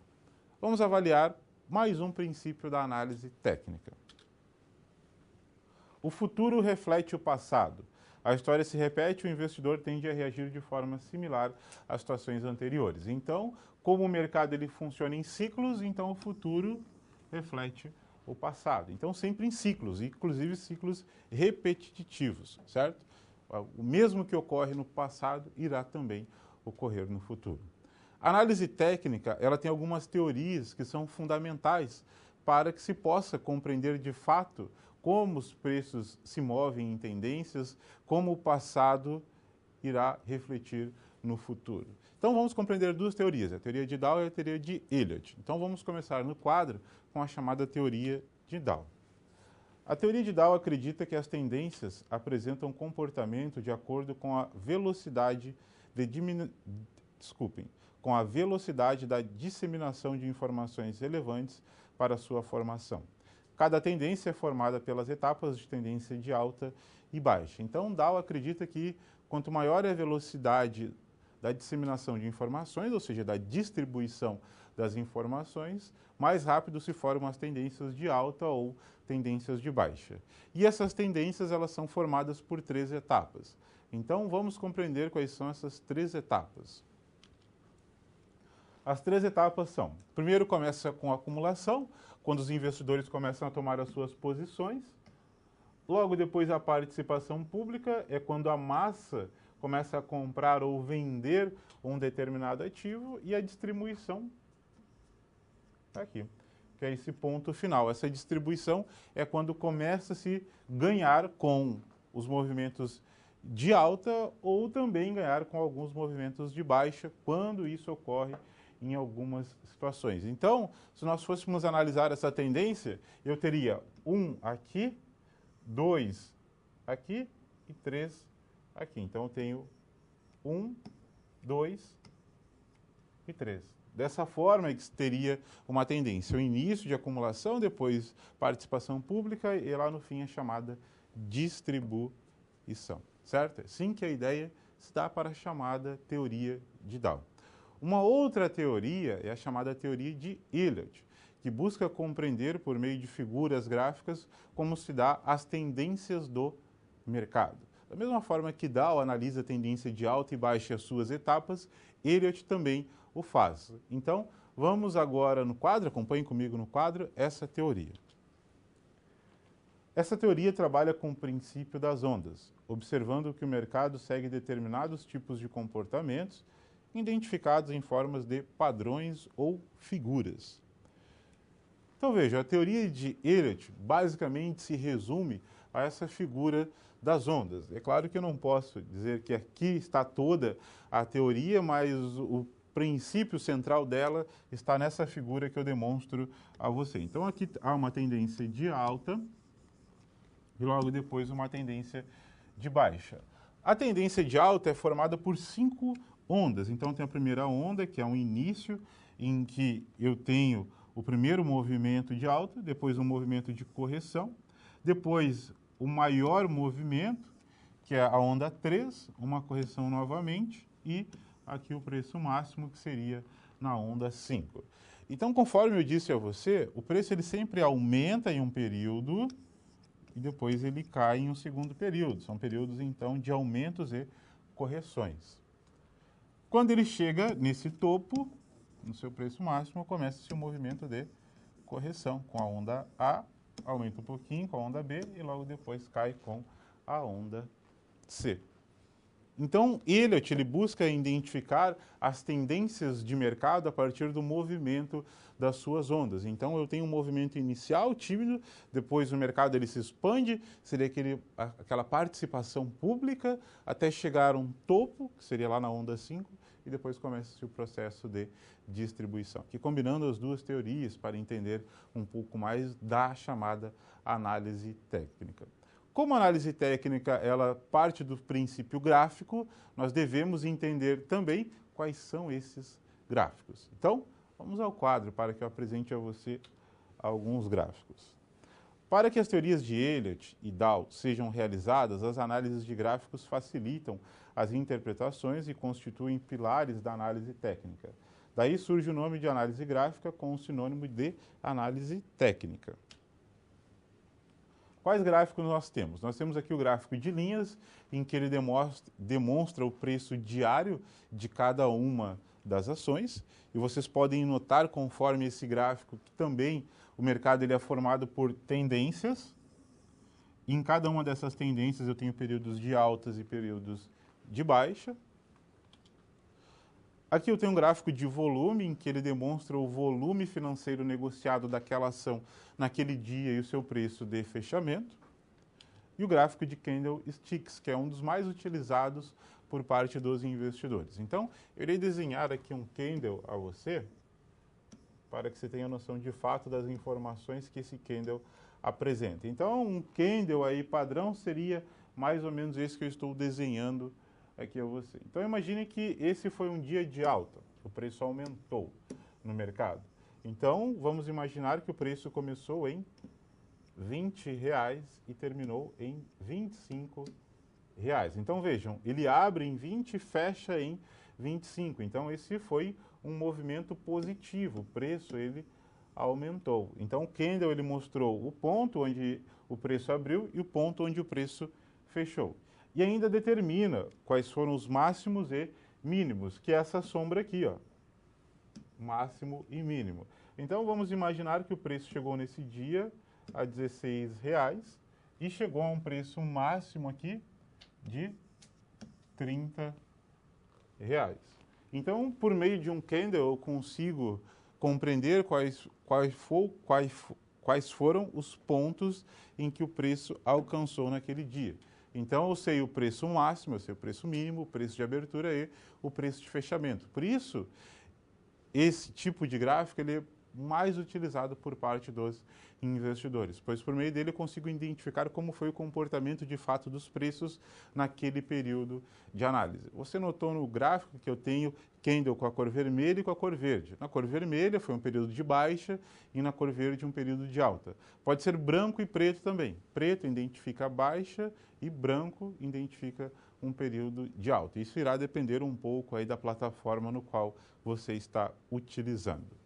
Vamos avaliar mais um princípio da análise técnica. O futuro reflete o passado. A história se repete, o investidor tende a reagir de forma similar às situações anteriores. Então, como o mercado ele funciona em ciclos, então o futuro reflete o passado. Então, sempre em ciclos, inclusive ciclos repetitivos, certo? O mesmo que ocorre no passado irá também ocorrer no futuro. A análise técnica, ela tem algumas teorias que são fundamentais para que se possa compreender de fato como os preços se movem em tendências, como o passado irá refletir no futuro. Então vamos compreender duas teorias, a teoria de Dow e a teoria de Elliott. Então vamos começar no quadro com a chamada teoria de Dow. A teoria de Dow acredita que as tendências apresentam comportamento de acordo com a velocidade da disseminação de informações relevantes para sua formação. Cada tendência é formada pelas etapas de tendência de alta e baixa. Então, Dow acredita que quanto maior é a velocidade da disseminação de informações, ou seja, da distribuição das informações, mais rápido se formam as tendências de alta ou tendências de baixa. E essas tendências, elas são formadas por 3 etapas. Então, vamos compreender quais são essas 3 etapas. As 3 etapas são: primeiro começa com a acumulação, quando os investidores começam a tomar as suas posições. Logo depois, a participação pública é quando a massa começa a comprar ou vender um determinado ativo, e a distribuição aqui, que é esse ponto final. Essa distribuição é quando começa a se ganhar com os movimentos de alta ou também ganhar com alguns movimentos de baixa, quando isso ocorre em algumas situações. Então, se nós fôssemos analisar essa tendência, eu teria 1 aqui, 2 aqui e 3 aqui. Então, eu tenho 1, 2 e 3. Dessa forma, que teria uma tendência, o início de acumulação, depois participação pública e lá no fim a chamada distribuição, certo? Assim que a ideia se dá para a chamada teoria de Dow. Uma outra teoria é a chamada teoria de Elliott, que busca compreender por meio de figuras gráficas como se dá as tendências do mercado. Da mesma forma que Dow analisa a tendência de alta e baixa e as suas etapas, Elliott também o faz. Então, vamos agora no quadro, acompanhem comigo no quadro, essa teoria. Essa teoria trabalha com o princípio das ondas, observando que o mercado segue determinados tipos de comportamentos, identificados em formas de padrões ou figuras. Então veja, a teoria de Elliott basicamente se resume a essa figura das ondas. É claro que eu não posso dizer que aqui está toda a teoria, mas o princípio central dela está nessa figura que eu demonstro a você. Então aqui há uma tendência de alta e logo depois uma tendência de baixa. A tendência de alta é formada por 5 ondas. Então tem a primeira onda, que é um início em que eu tenho o primeiro movimento de alta, depois um movimento de correção, depois o maior movimento, que é a onda 3, uma correção novamente, e aqui o preço máximo, que seria na onda 5. Então, conforme eu disse a você, o preço ele sempre aumenta em um período e depois ele cai em um segundo período. São períodos, então, de aumentos e correções. Quando ele chega nesse topo, no seu preço máximo, começa-se o movimento de correção, com a onda A, aumenta um pouquinho com a onda B e logo depois cai com a onda C. Então, Elliott ele busca identificar as tendências de mercado a partir do movimento das suas ondas. Então, eu tenho um movimento inicial tímido, depois o mercado ele se expande, seria aquela participação pública, até chegar a um topo, que seria lá na onda 5, e depois começa-se o processo de distribuição. Aqui combinando as duas teorias para entender um pouco mais da chamada análise técnica. Como a análise técnica ela parte do princípio gráfico, nós devemos entender também quais são esses gráficos. Então, vamos ao quadro para que eu apresente a você alguns gráficos. Para que as teorias de Elliott e Dow sejam realizadas, as análises de gráficos facilitam as interpretações e constituem pilares da análise técnica. Daí surge o nome de análise gráfica com o sinônimo de análise técnica. Quais gráficos nós temos? Nós temos aqui o gráfico de linhas, em que ele demonstra o preço diário de cada uma das ações. E vocês podem notar, conforme esse gráfico, que também o mercado ele é formado por tendências. E em cada uma dessas tendências eu tenho períodos de altas e períodos de baixa. Aqui eu tenho um gráfico de volume, em que ele demonstra o volume financeiro negociado daquela ação naquele dia e o seu preço de fechamento. E o gráfico de candlesticks, que é um dos mais utilizados por parte dos investidores. Então, eu irei desenhar aqui um candle a você, para que você tenha noção de fato das informações que esse candle apresenta. Então, um candle aí padrão seria mais ou menos esse que eu estou desenhando aqui a você. Então imagine que esse foi um dia de alta, o preço aumentou no mercado. Então vamos imaginar que o preço começou em R$20 e terminou em R$25. Então vejam, ele abre em 20 e fecha em 25. Então, esse foi um movimento positivo, o preço ele aumentou. Então, o candle ele mostrou o ponto onde o preço abriu e o ponto onde o preço fechou. E ainda determina quais foram os máximos e mínimos, que é essa sombra aqui, ó, máximo e mínimo. Então, vamos imaginar que o preço chegou nesse dia a R$16 e chegou a um preço máximo aqui de R$30. Então, por meio de um candle, eu consigo compreender quais foram os pontos em que o preço alcançou naquele dia. Então, eu sei o preço máximo, eu sei o preço mínimo, o preço de abertura e o preço de fechamento. Por isso, esse tipo de gráfico ele é mais utilizado por parte dos investidores, pois por meio dele eu consigo identificar como foi o comportamento de fato dos preços naquele período de análise. Você notou no gráfico que eu tenho candle com a cor vermelha e com a cor verde. Na cor vermelha foi um período de baixa e na cor verde um período de alta. Pode ser branco e preto também. Preto identifica a baixa e branco identifica um período de alta. Isso irá depender um pouco aí da plataforma no qual você está utilizando.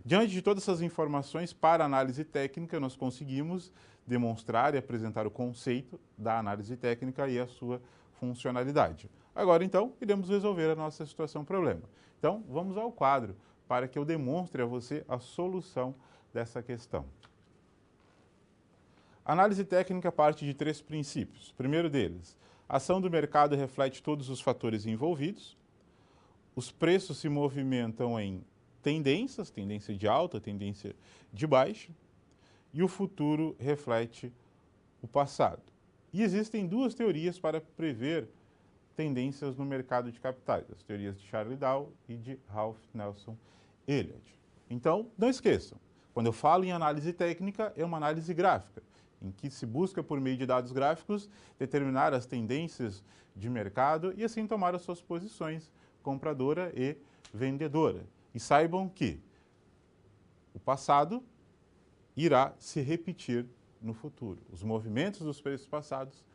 Diante de todas essas informações, para análise técnica, nós conseguimos demonstrar e apresentar o conceito da análise técnica e a sua funcionalidade. Agora, então, iremos resolver a nossa situação-problema. Então, vamos ao quadro para que eu demonstre a você a solução dessa questão. A análise técnica parte de 3 princípios. O primeiro deles, a ação do mercado reflete todos os fatores envolvidos, os preços se movimentam em tendências, tendência de alta, tendência de baixa, e o futuro reflete o passado. E existem 2 teorias para prever tendências no mercado de capitais, as teorias de Charlie Dow e de Ralph Nelson Elliott. Então, não esqueçam, quando eu falo em análise técnica, é uma análise gráfica, em que se busca, por meio de dados gráficos, determinar as tendências de mercado e assim tomar as suas posições compradora e vendedora. E saibam que o passado irá se repetir no futuro. Os movimentos dos preços passados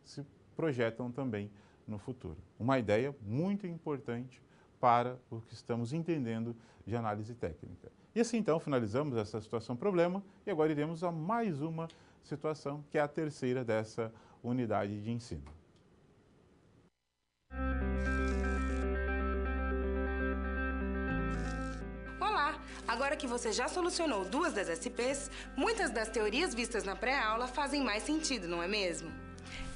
se projetam também no futuro. Uma ideia muito importante para o que estamos entendendo de análise técnica. E assim, então, finalizamos essa situação-problema e agora iremos a mais uma situação, que é a terceira dessa unidade de ensino. Agora que você já solucionou 2 das SPs, muitas das teorias vistas na pré-aula fazem mais sentido, não é mesmo?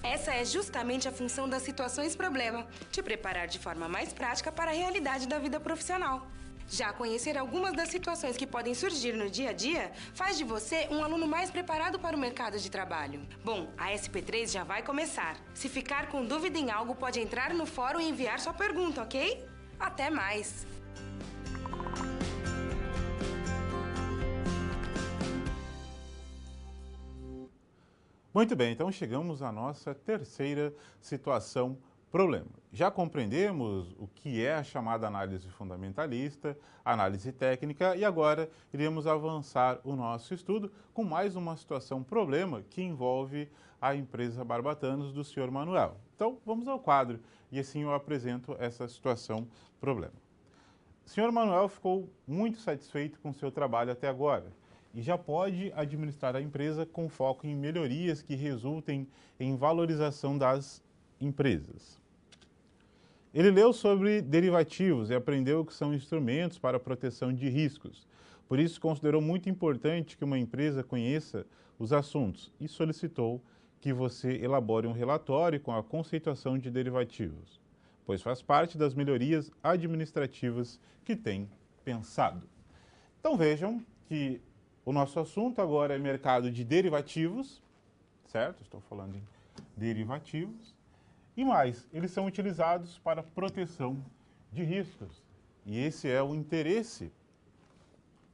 Essa é justamente a função das situações-problema, te preparar de forma mais prática para a realidade da vida profissional. Já conhecer algumas das situações que podem surgir no dia a dia faz de você um aluno mais preparado para o mercado de trabalho. Bom, a SP3 já vai começar. Se ficar com dúvida em algo, pode entrar no fórum e enviar sua pergunta, ok? Até mais! Muito bem, então chegamos à nossa terceira situação-problema. Já compreendemos o que é a chamada análise fundamentalista, análise técnica e agora iremos avançar o nosso estudo com mais uma situação-problema que envolve a empresa Barbatanos do Sr. Manuel. Então, vamos ao quadro e assim eu apresento essa situação-problema. O Sr. Manuel ficou muito satisfeito com seu trabalho até agora e já pode administrar a empresa com foco em melhorias que resultem em valorização das empresas. Ele leu sobre derivativos e aprendeu que são instrumentos para a proteção de riscos. Por isso, considerou muito importante que uma empresa conheça os assuntos e solicitou que você elabore um relatório com a conceituação de derivativos, pois faz parte das melhorias administrativas que tem pensado. Então vejam que o nosso assunto agora é mercado de derivativos, certo? Estou falando em derivativos. E mais, eles são utilizados para proteção de riscos. E esse é o interesse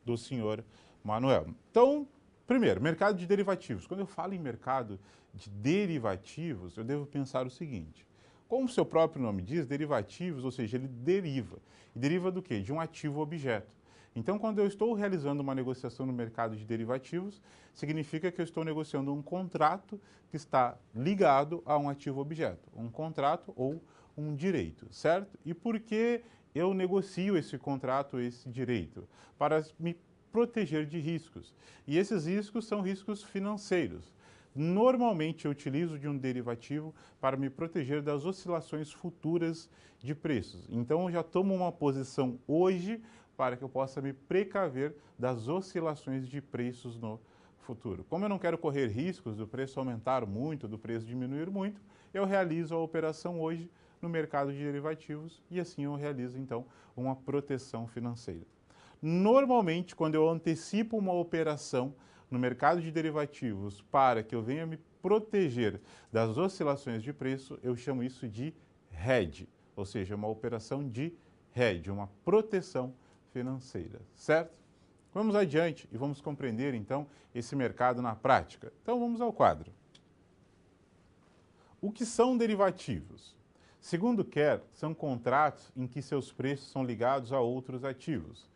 do senhor Manuel. Então, primeiro, mercado de derivativos. Quando eu falo em mercado de derivativos, eu devo pensar o seguinte. Como o seu próprio nome diz, derivativos, ou seja, ele deriva. E deriva do quê? De um ativo objeto. Então, quando eu estou realizando uma negociação no mercado de derivativos, significa que eu estou negociando um contrato que está ligado a um ativo objeto, um contrato ou um direito, certo? E por que eu negocio esse contrato, esse direito, para me proteger de riscos. E esses riscos são riscos financeiros. Normalmente eu utilizo de um derivativo para me proteger das oscilações futuras de preços. Então eu já tomo uma posição hoje para que eu possa me precaver das oscilações de preços no futuro. Como eu não quero correr riscos do preço aumentar muito, do preço diminuir muito, eu realizo a operação hoje no mercado de derivativos e assim eu realizo então uma proteção financeira. Normalmente, quando eu antecipo uma operação no mercado de derivativos para que eu venha me proteger das oscilações de preço, eu chamo isso de hedge, ou seja, uma operação de hedge, uma proteção financeira, certo? Vamos adiante e vamos compreender então esse mercado na prática. Então vamos ao quadro. O que são derivativos? Segundo Kerr, são contratos em que seus preços são ligados a outros ativos,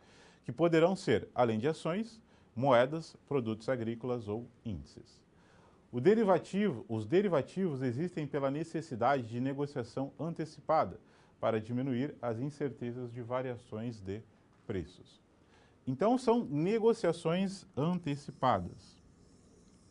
que poderão ser, além de ações, moedas, produtos agrícolas ou índices. Os derivativos existem pela necessidade de negociação antecipada para diminuir as incertezas de variações de preços. Então, são negociações antecipadas,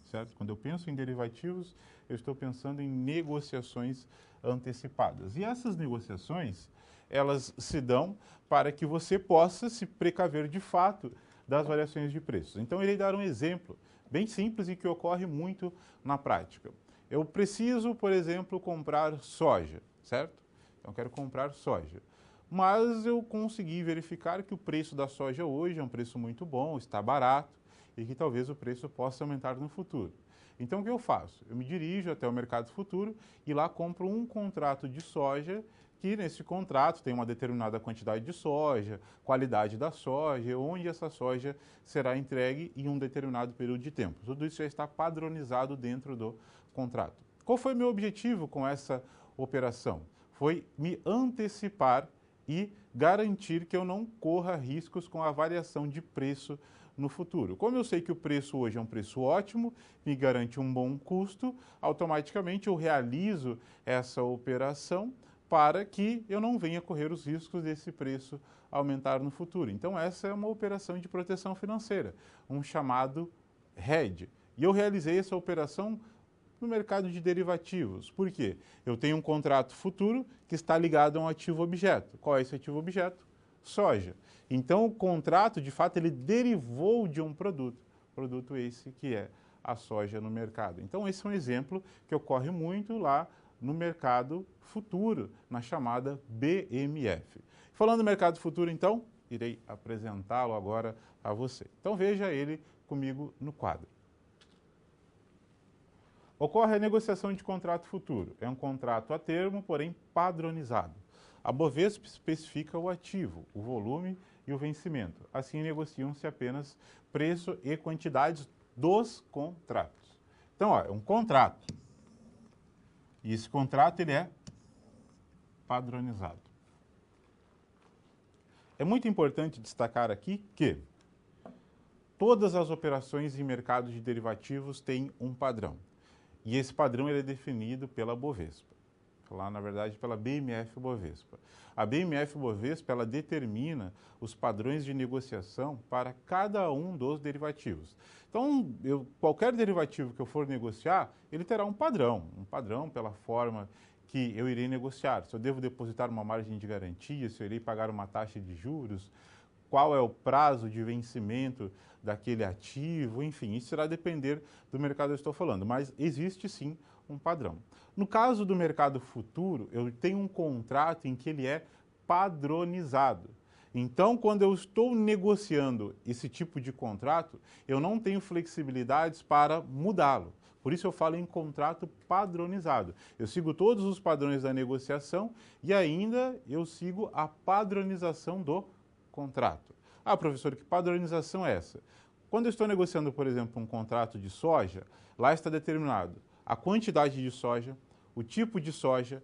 certo? Quando eu penso em derivativos, eu estou pensando em negociações antecipadas. E essas negociações, elas se dão para que você possa se precaver de fato das variações de preços. Então, eu irei dar um exemplo bem simples e que ocorre muito na prática. Eu preciso, por exemplo, comprar soja, certo? Então, eu quero comprar soja. Mas eu consegui verificar que o preço da soja hoje é um preço muito bom, está barato e que talvez o preço possa aumentar no futuro. Então, o que eu faço? Eu me dirijo até o mercado futuro e lá compro um contrato de soja que nesse contrato tem uma determinada quantidade de soja, qualidade da soja, onde essa soja será entregue em um determinado período de tempo. Tudo isso já está padronizado dentro do contrato. Qual foi meu objetivo com essa operação? Foi me antecipar e garantir que eu não corra riscos com a variação de preço no futuro. Como eu sei que o preço hoje é um preço ótimo, me garante um bom custo, automaticamente eu realizo essa operação para que eu não venha correr os riscos desse preço aumentar no futuro. Então essa é uma operação de proteção financeira, um chamado hedge. E eu realizei essa operação no mercado de derivativos. Por quê? Eu tenho um contrato futuro que está ligado a um ativo objeto. Qual é esse ativo objeto? Soja. Então, o contrato, de fato, ele derivou de um produto esse que é a soja no mercado. Então, esse é um exemplo que ocorre muito lá no mercado futuro, na chamada BMF. Falando do mercado futuro, então, irei apresentá-lo agora a você. Então, veja ele comigo no quadro. Ocorre a negociação de contrato futuro. É um contrato a termo, porém padronizado. A Bovespa especifica o ativo, o volume e o vencimento. Assim, negociam-se apenas preço e quantidades dos contratos. Então, ó, é um contrato. E esse contrato ele é padronizado. É muito importante destacar aqui que todas as operações em mercado de derivativos têm um padrão. E esse padrão ele é definido pela Bovespa, lá na verdade pela BMF Bovespa. A BMF Bovespa ela determina os padrões de negociação para cada um dos derivativos. Então, qualquer derivativo que eu for negociar, ele terá um padrão pela forma que eu irei negociar. Se eu devo depositar uma margem de garantia, se eu irei pagar uma taxa de juros, qual é o prazo de vencimento daquele ativo, enfim, isso irá depender do mercado que eu estou falando, mas existe sim um padrão. No caso do mercado futuro, eu tenho um contrato em que ele é padronizado. Então, quando eu estou negociando esse tipo de contrato, eu não tenho flexibilidades para mudá-lo. Por isso eu falo em contrato padronizado. Eu sigo todos os padrões da negociação e ainda eu sigo a padronização do contrato. Ah, professor, que padronização é essa? Quando eu estou negociando, por exemplo, um contrato de soja, lá está determinado a quantidade de soja, o tipo de soja,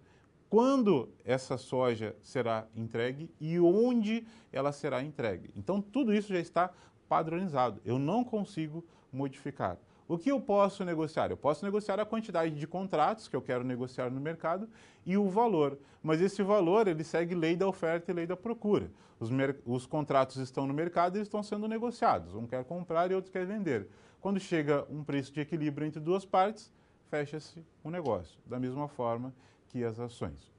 quando essa soja será entregue e onde ela será entregue. Então, tudo isso já está padronizado. Eu não consigo modificar. O que eu posso negociar? Eu posso negociar a quantidade de contratos que eu quero negociar no mercado e o valor. Mas esse valor, ele segue lei da oferta e lei da procura. Os contratos estão no mercado e estão sendo negociados. Um quer comprar e outro quer vender. Quando chega um preço de equilíbrio entre duas partes, fecha-se o negócio, da mesma forma que as ações.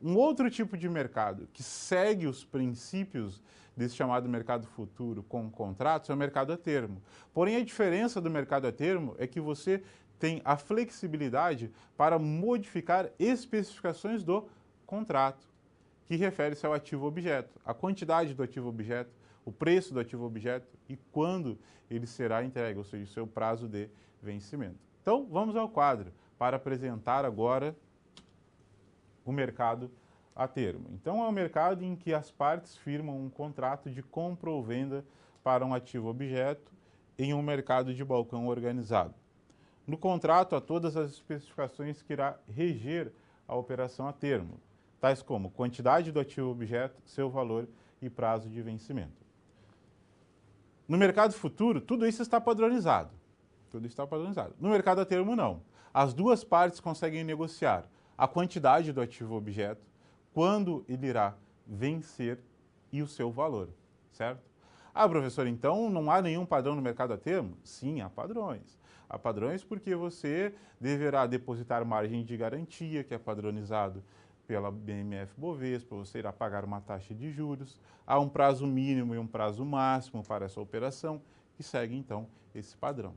Um outro tipo de mercado que segue os princípios desse chamado mercado futuro com contratos é o mercado a termo. Porém, a diferença do mercado a termo é que você tem a flexibilidade para modificar especificações do contrato, que refere-se ao ativo objeto, a quantidade do ativo objeto, o preço do ativo objeto e quando ele será entregue, ou seja, o seu prazo de vencimento. Então, vamos ao quadro para apresentar agora o mercado a termo. Então, é um mercado em que as partes firmam um contrato de compra ou venda para um ativo objeto em um mercado de balcão organizado. No contrato, há todas as especificações que irá reger a operação a termo, tais como quantidade do ativo objeto, seu valor e prazo de vencimento. No mercado futuro, tudo isso está padronizado. Tudo está padronizado. No mercado a termo, não. As duas partes conseguem negociar a quantidade do ativo objeto, quando ele irá vencer e o seu valor, certo? Ah, professor, então não há nenhum padrão no mercado a termo? Sim, há padrões. Há padrões porque você deverá depositar margem de garantia, que é padronizado pela BMF-Bovespa, você irá pagar uma taxa de juros. Há um prazo mínimo e um prazo máximo para essa operação, que segue, então, esse padrão.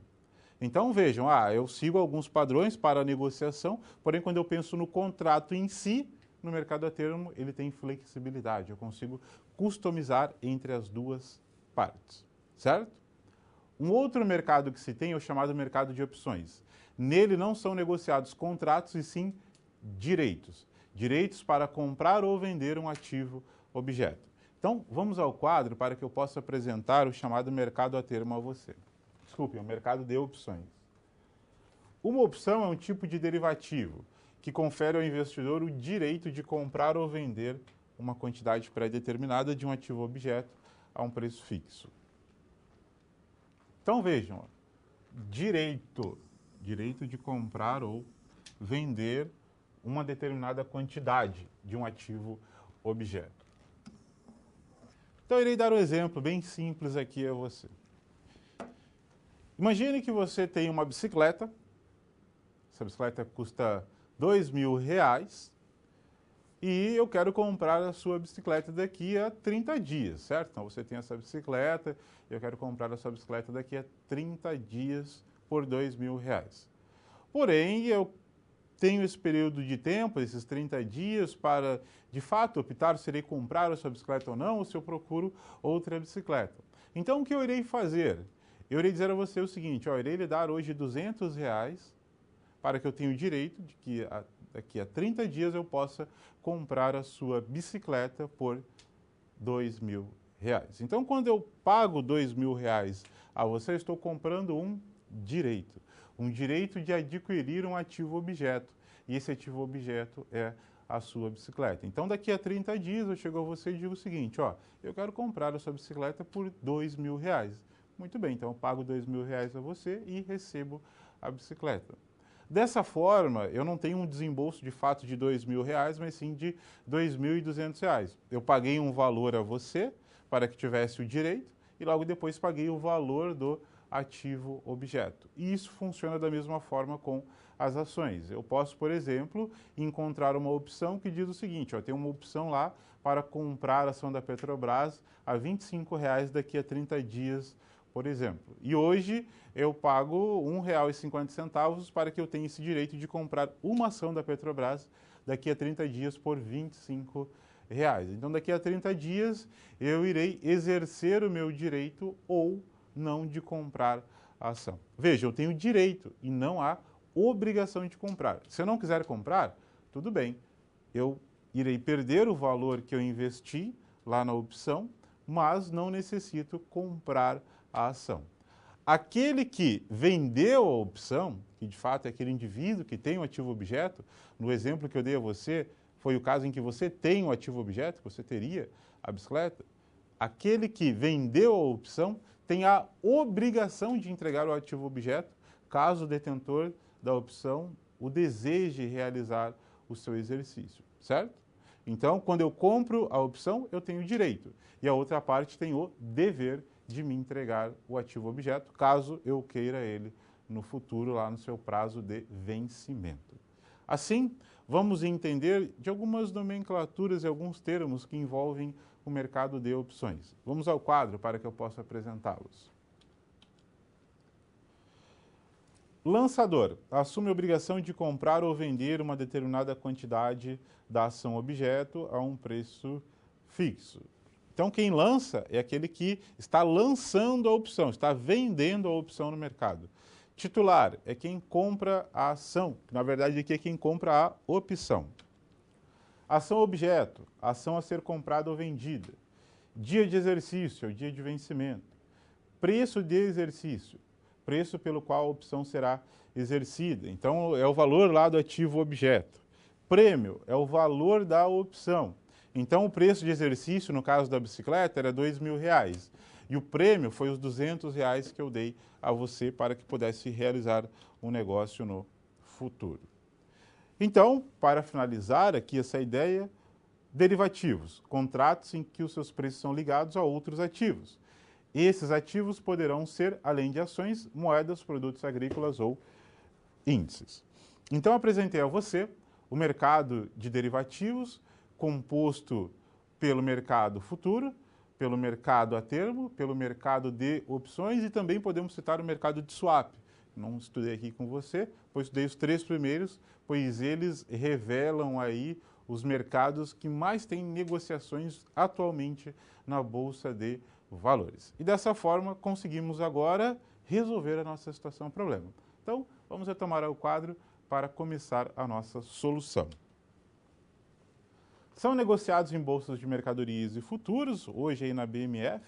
Então, vejam, eu sigo alguns padrões para a negociação, porém, quando eu penso no contrato em si, no mercado a termo, ele tem flexibilidade. Eu consigo customizar entre as duas partes, certo? Um outro mercado que se tem é o chamado mercado de opções. Nele não são negociados contratos e sim direitos. Direitos para comprar ou vender um ativo objeto. Então, vamos ao quadro para que eu possa apresentar o chamado mercado a termo a você. Desculpe, é o mercado de opções. Uma opção é um tipo de derivativo que confere ao investidor o direito de comprar ou vender uma quantidade pré-determinada de um ativo objeto a um preço fixo. Então vejam, direito de comprar ou vender uma determinada quantidade de um ativo objeto. Então eu irei dar um exemplo bem simples aqui a você. Imagine que você tem uma bicicleta, essa bicicleta custa R$2.000 e eu quero comprar a sua bicicleta daqui a 30 dias, certo? Então você tem essa bicicleta, eu quero comprar a sua bicicleta daqui a 30 dias por R$2.000. Porém, eu tenho esse período de tempo, esses 30 dias, para, de fato, optar se irei comprar a sua bicicleta ou não, ou se eu procuro outra bicicleta. Então, o que eu irei fazer? Eu irei dizer a você o seguinte, eu irei lhe dar hoje R$200 para que eu tenha o direito de que daqui a 30 dias eu possa comprar a sua bicicleta por R$2.000. Então, quando eu pago R$2.000 a você, eu estou comprando um direito de adquirir um ativo objeto. E esse ativo objeto é a sua bicicleta. Então, daqui a 30 dias eu chego a você e digo o seguinte, eu quero comprar a sua bicicleta por R$2.000. Muito bem, então eu pago R$2.000 a você e recebo a bicicleta. Dessa forma, eu não tenho um desembolso de fato de R$2.000, mas sim de R$2.200. Eu paguei um valor a você para que tivesse o direito e logo depois paguei o valor do ativo objeto. E isso funciona da mesma forma com as ações. Eu posso, por exemplo, encontrar uma opção que diz o seguinte, tem uma opção lá para comprar a ação da Petrobras a R$25 daqui a 30 dias, por exemplo. E hoje eu pago R$1,50 para que eu tenha esse direito de comprar uma ação da Petrobras daqui a 30 dias por R$25. Então, daqui a 30 dias, eu irei exercer o meu direito ou não de comprar a ação. Veja, eu tenho direito e não há obrigação de comprar. Se eu não quiser comprar, tudo bem. Eu irei perder o valor que eu investi lá na opção, mas não necessito comprar a ação. Aquele que vendeu a opção, que de fato é aquele indivíduo que tem o ativo objeto, no exemplo que eu dei a você, foi o caso em que você tem o ativo objeto, você teria a bicicleta, aquele que vendeu a opção tem a obrigação de entregar o ativo objeto caso o detentor da opção o deseje realizar o seu exercício, certo? Então, quando eu compro a opção, eu tenho o direito, e a outra parte tem o dever de me entregar o ativo objeto, caso eu queira ele no futuro, lá no seu prazo de vencimento. Assim, vamos entender de algumas nomenclaturas e alguns termos que envolvem o mercado de opções. Vamos ao quadro para que eu possa apresentá-los. Lançador assume a obrigação de comprar ou vender uma determinada quantidade da ação objeto a um preço fixo. Então, quem lança é aquele que está lançando a opção, está vendendo a opção no mercado. Titular é quem compra a ação, que na verdade aqui é quem compra a opção. Ação objeto, ação a ser comprada ou vendida. Dia de exercício, é o dia de vencimento. Preço de exercício, preço pelo qual a opção será exercida. Então, é o valor lá do ativo objeto. Prêmio é o valor da opção. Então, o preço de exercício, no caso da bicicleta, era R$2.000. E o prêmio foi os R$200 que eu dei a você para que pudesse realizar um negócio no futuro. Então, para finalizar aqui essa ideia, derivativos, contratos em que os seus preços são ligados a outros ativos. Esses ativos poderão ser, além de ações, moedas, produtos agrícolas ou índices. Então, apresentei a você o mercado de derivativos, composto pelo mercado futuro, pelo mercado a termo, pelo mercado de opções e também podemos citar o mercado de swap. Não estudei aqui com você, pois estudei os 3 primeiros, pois eles revelam aí os mercados que mais têm negociações atualmente na Bolsa de Valores. E dessa forma conseguimos agora resolver a nossa situação problema. Então, vamos retomar o quadro para começar a nossa solução. São negociados em bolsas de mercadorias e futuros, hoje aí na BMF,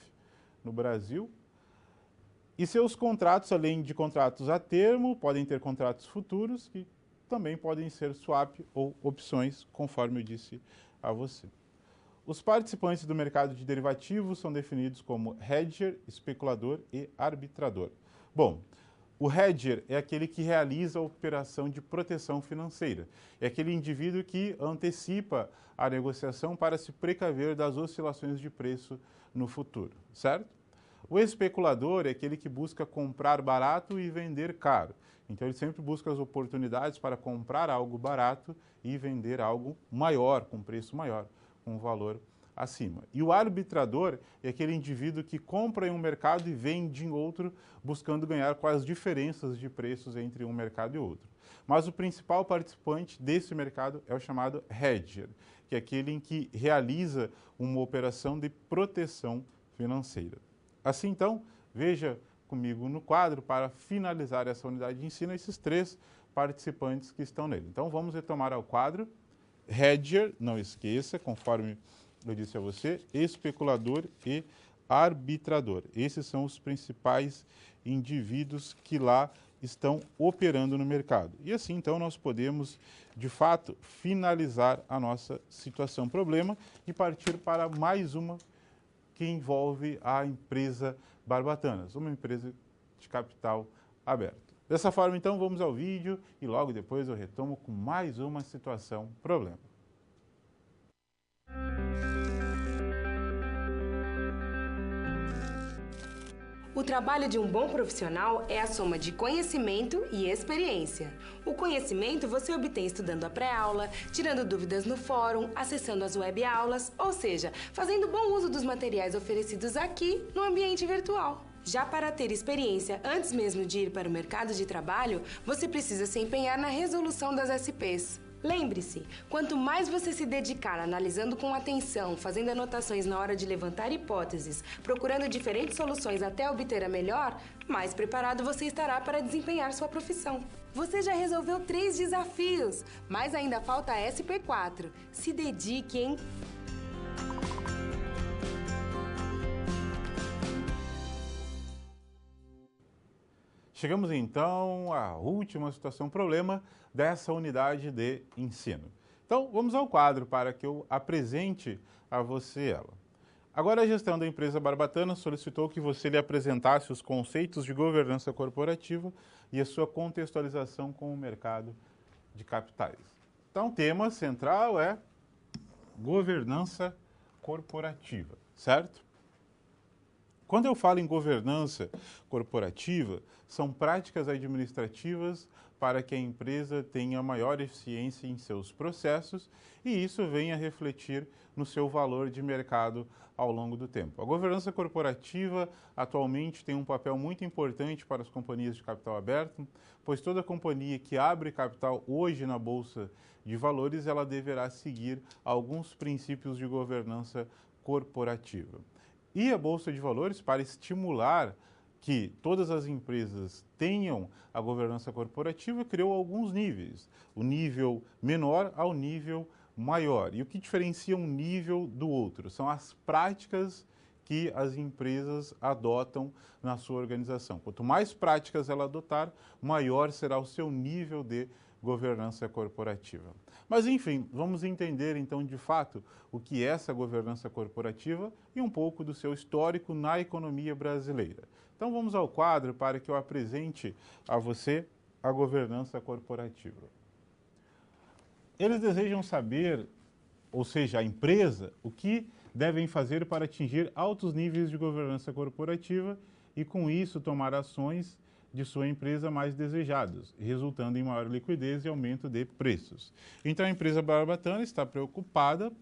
no Brasil. E seus contratos, além de contratos a termo, podem ter contratos futuros, que também podem ser swap ou opções, conforme eu disse a você. Os participantes do mercado de derivativos são definidos como hedger, especulador e arbitrador. Bom, o hedger é aquele que realiza a operação de proteção financeira. É aquele indivíduo que antecipa a negociação para se precaver das oscilações de preço no futuro, certo? O especulador é aquele que busca comprar barato e vender caro. Então, ele sempre busca as oportunidades para comprar algo barato e vender algo maior, com preço maior, com valor acima. E o arbitrador é aquele indivíduo que compra em um mercado e vende em outro, buscando ganhar com as diferenças de preços entre um mercado e outro. Mas o principal participante desse mercado é o chamado hedger, que é aquele em que realiza uma operação de proteção financeira. Assim, então, veja comigo no quadro para finalizar essa unidade de ensino esses 3 participantes que estão nele. Então, vamos retomar ao quadro. Hedger, não esqueça, conforme eu disse a você, especulador e arbitrador. Esses são os principais indivíduos que lá estão operando no mercado. E assim, então, nós podemos, de fato, finalizar a nossa situação problema e partir para mais uma que envolve a empresa Barbatanas, uma empresa de capital aberto. Dessa forma, então, vamos ao vídeo e logo depois eu retomo com mais uma situação problema. O trabalho de um bom profissional é a soma de conhecimento e experiência. O conhecimento você obtém estudando a pré-aula, tirando dúvidas no fórum, acessando as web-aulas, ou seja, fazendo bom uso dos materiais oferecidos aqui no ambiente virtual. Já para ter experiência antes mesmo de ir para o mercado de trabalho, você precisa se empenhar na resolução das SPs. Lembre-se, quanto mais você se dedicar analisando com atenção, fazendo anotações na hora de levantar hipóteses, procurando diferentes soluções até obter a melhor, mais preparado você estará para desempenhar sua profissão. Você já resolveu 3 desafios, mas ainda falta a SP4. Se dedique, hein? Chegamos então à última situação problema dessa unidade de ensino. Então, vamos ao quadro para que eu apresente a você ela. Agora, a gestão da empresa Barbatana solicitou que você lhe apresentasse os conceitos de governança corporativa e a sua contextualização com o mercado de capitais. Então, o tema central é governança corporativa, certo? Quando eu falo em governança corporativa, são práticas administrativas para que a empresa tenha maior eficiência em seus processos e isso venha a refletir no seu valor de mercado ao longo do tempo. A governança corporativa atualmente tem um papel muito importante para as companhias de capital aberto, pois toda companhia que abre capital hoje na Bolsa de Valores, ela deverá seguir alguns princípios de governança corporativa. E a Bolsa de Valores, para estimular que todas as empresas tenham a governança corporativa, criou alguns níveis, o nível menor ao nível maior. E o que diferencia um nível do outro são as práticas que as empresas adotam na sua organização. Quanto mais práticas ela adotar, maior será o seu nível de governança corporativa. Mas, enfim, vamos entender, então, de fato, o que é essa governança corporativa e um pouco do seu histórico na economia brasileira. Então, vamos ao quadro para que eu apresente a você a governança corporativa. Eles desejam saber, ou seja, a empresa, o que devem fazer para atingir altos níveis de governança corporativa e, com isso, tomar ações de sua empresa mais desejadas, resultando em maior liquidez e aumento de preços. Então, a empresa Barbatana está preocupada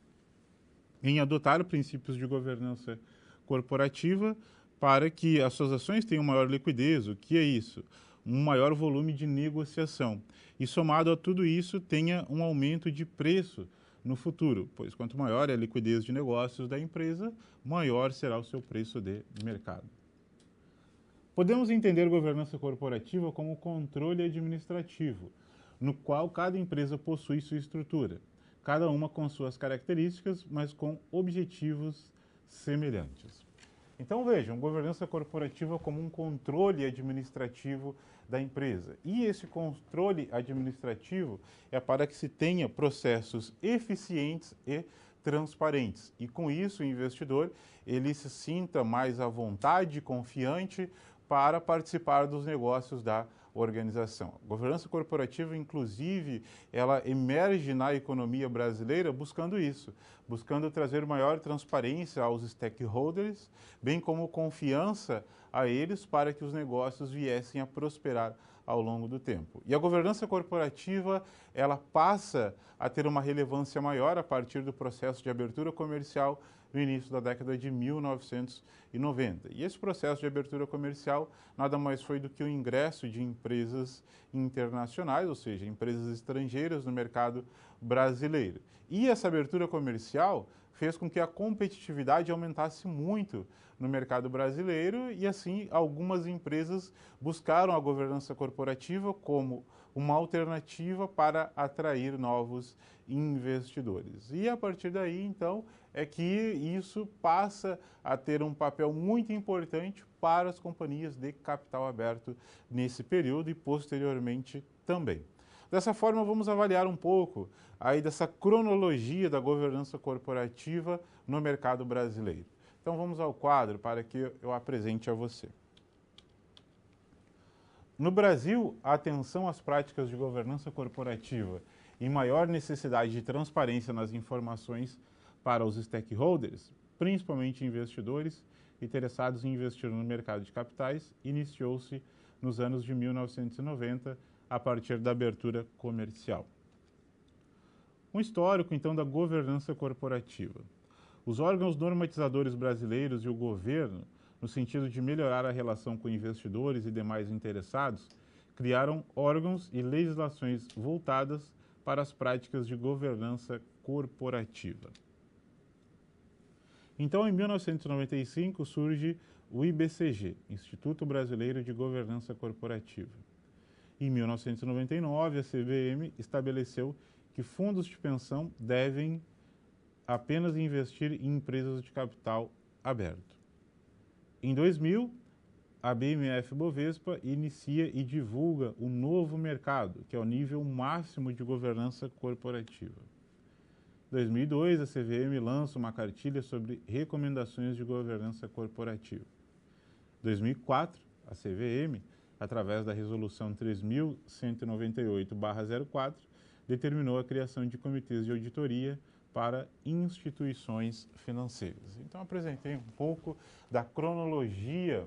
em adotar princípios de governança corporativa para que as suas ações tenham maior liquidez. O que é isso? Um maior volume de negociação. E, somado a tudo isso, tenha um aumento de preço no futuro, pois quanto maior é a liquidez de negócios da empresa, maior será o seu preço de mercado. Podemos entender governança corporativa como controle administrativo, no qual cada empresa possui sua estrutura, cada uma com suas características, mas com objetivos semelhantes. Então vejam, governança corporativa como um controle administrativo da empresa. E esse controle administrativo é para que se tenha processos eficientes e transparentes. E com isso o investidor ele se sinta mais à vontade, confiante para participar dos negócios da organização. A governança corporativa, inclusive, ela emerge na economia brasileira buscando isso, buscando trazer maior transparência aos stakeholders, bem como confiança a eles para que os negócios viessem a prosperar ao longo do tempo. E a governança corporativa, ela passa a ter uma relevância maior a partir do processo de abertura comercial no início da década de 1990. E esse processo de abertura comercial nada mais foi do que o ingresso de empresas internacionais, ou seja, empresas estrangeiras no mercado brasileiro. E essa abertura comercial fez com que a competitividade aumentasse muito no mercado brasileiro e, assim, algumas empresas buscaram a governança corporativa como uma alternativa para atrair novos investidores. E, a partir daí, então, é que isso passa a ter um papel muito importante para as companhias de capital aberto nesse período e, posteriormente, também. Dessa forma, vamos avaliar um pouco aí dessa cronologia da governança corporativa no mercado brasileiro. Então vamos ao quadro para que eu apresente a você. No Brasil, a atenção às práticas de governança corporativa e maior necessidade de transparência nas informações para os stakeholders, principalmente investidores interessados em investir no mercado de capitais, iniciou-se nos anos de 1990, a partir da abertura comercial. Um histórico, então, da governança corporativa. Os órgãos normatizadores brasileiros e o governo, no sentido de melhorar a relação com investidores e demais interessados, criaram órgãos e legislações voltadas para as práticas de governança corporativa. Então, em 1995, surge o IBCG, Instituto Brasileiro de Governança Corporativa. Em 1999, a CVM estabeleceu que fundos de pensão devem apenas investir em empresas de capital aberto. Em 2000, a BMF-Bovespa inicia e divulga o novo mercado, que é o nível máximo de governança corporativa. 2002, a CVM lança uma cartilha sobre recomendações de governança corporativa. 2004, a CVM, através da Resolução 3.198/04, determinou a criação de comitês de auditoria para instituições financeiras. Então, apresentei um pouco da cronologia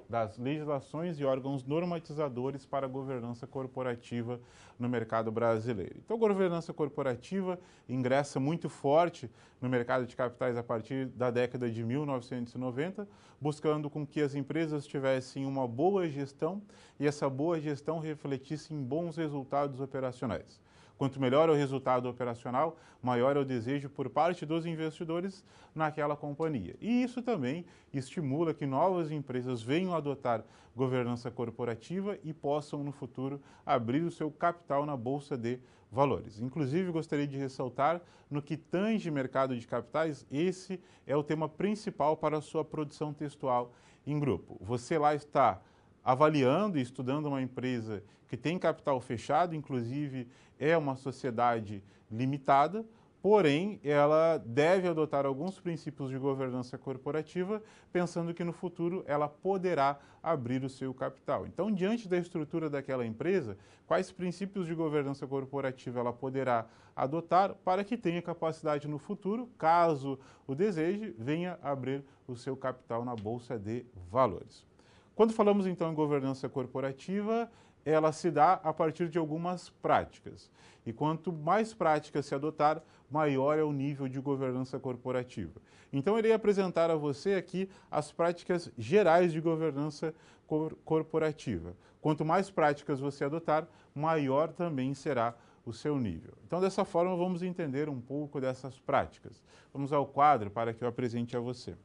das legislações e órgãos normatizadores para a governança corporativa no mercado brasileiro. Então, a governança corporativa ingressa muito forte no mercado de capitais a partir da década de 1990, buscando com que as empresas tivessem uma boa gestão e essa boa gestão refletisse em bons resultados operacionais. Quanto melhor é o resultado operacional, maior é o desejo por parte dos investidores naquela companhia. E isso também estimula que novas empresas venham adotar governança corporativa e possam, no futuro, abrir o seu capital na Bolsa de Valores. Inclusive, gostaria de ressaltar, no que tange mercado de capitais, esse é o tema principal para a sua produção textual em grupo. Você lá está avaliando e estudando uma empresa que tem capital fechado, inclusive é uma sociedade limitada, porém ela deve adotar alguns princípios de governança corporativa, pensando que no futuro ela poderá abrir o seu capital. Então, diante da estrutura daquela empresa, quais princípios de governança corporativa ela poderá adotar para que tenha capacidade no futuro, caso o deseje, venha abrir o seu capital na Bolsa de Valores. Quando falamos então em governança corporativa, ela se dá a partir de algumas práticas. E quanto mais práticas se adotar, maior é o nível de governança corporativa. Então, eu irei apresentar a você aqui as práticas gerais de governança corporativa. Quanto mais práticas você adotar, maior também será o seu nível. Então, dessa forma, vamos entender um pouco dessas práticas. Vamos ao quadro para que eu apresente a você.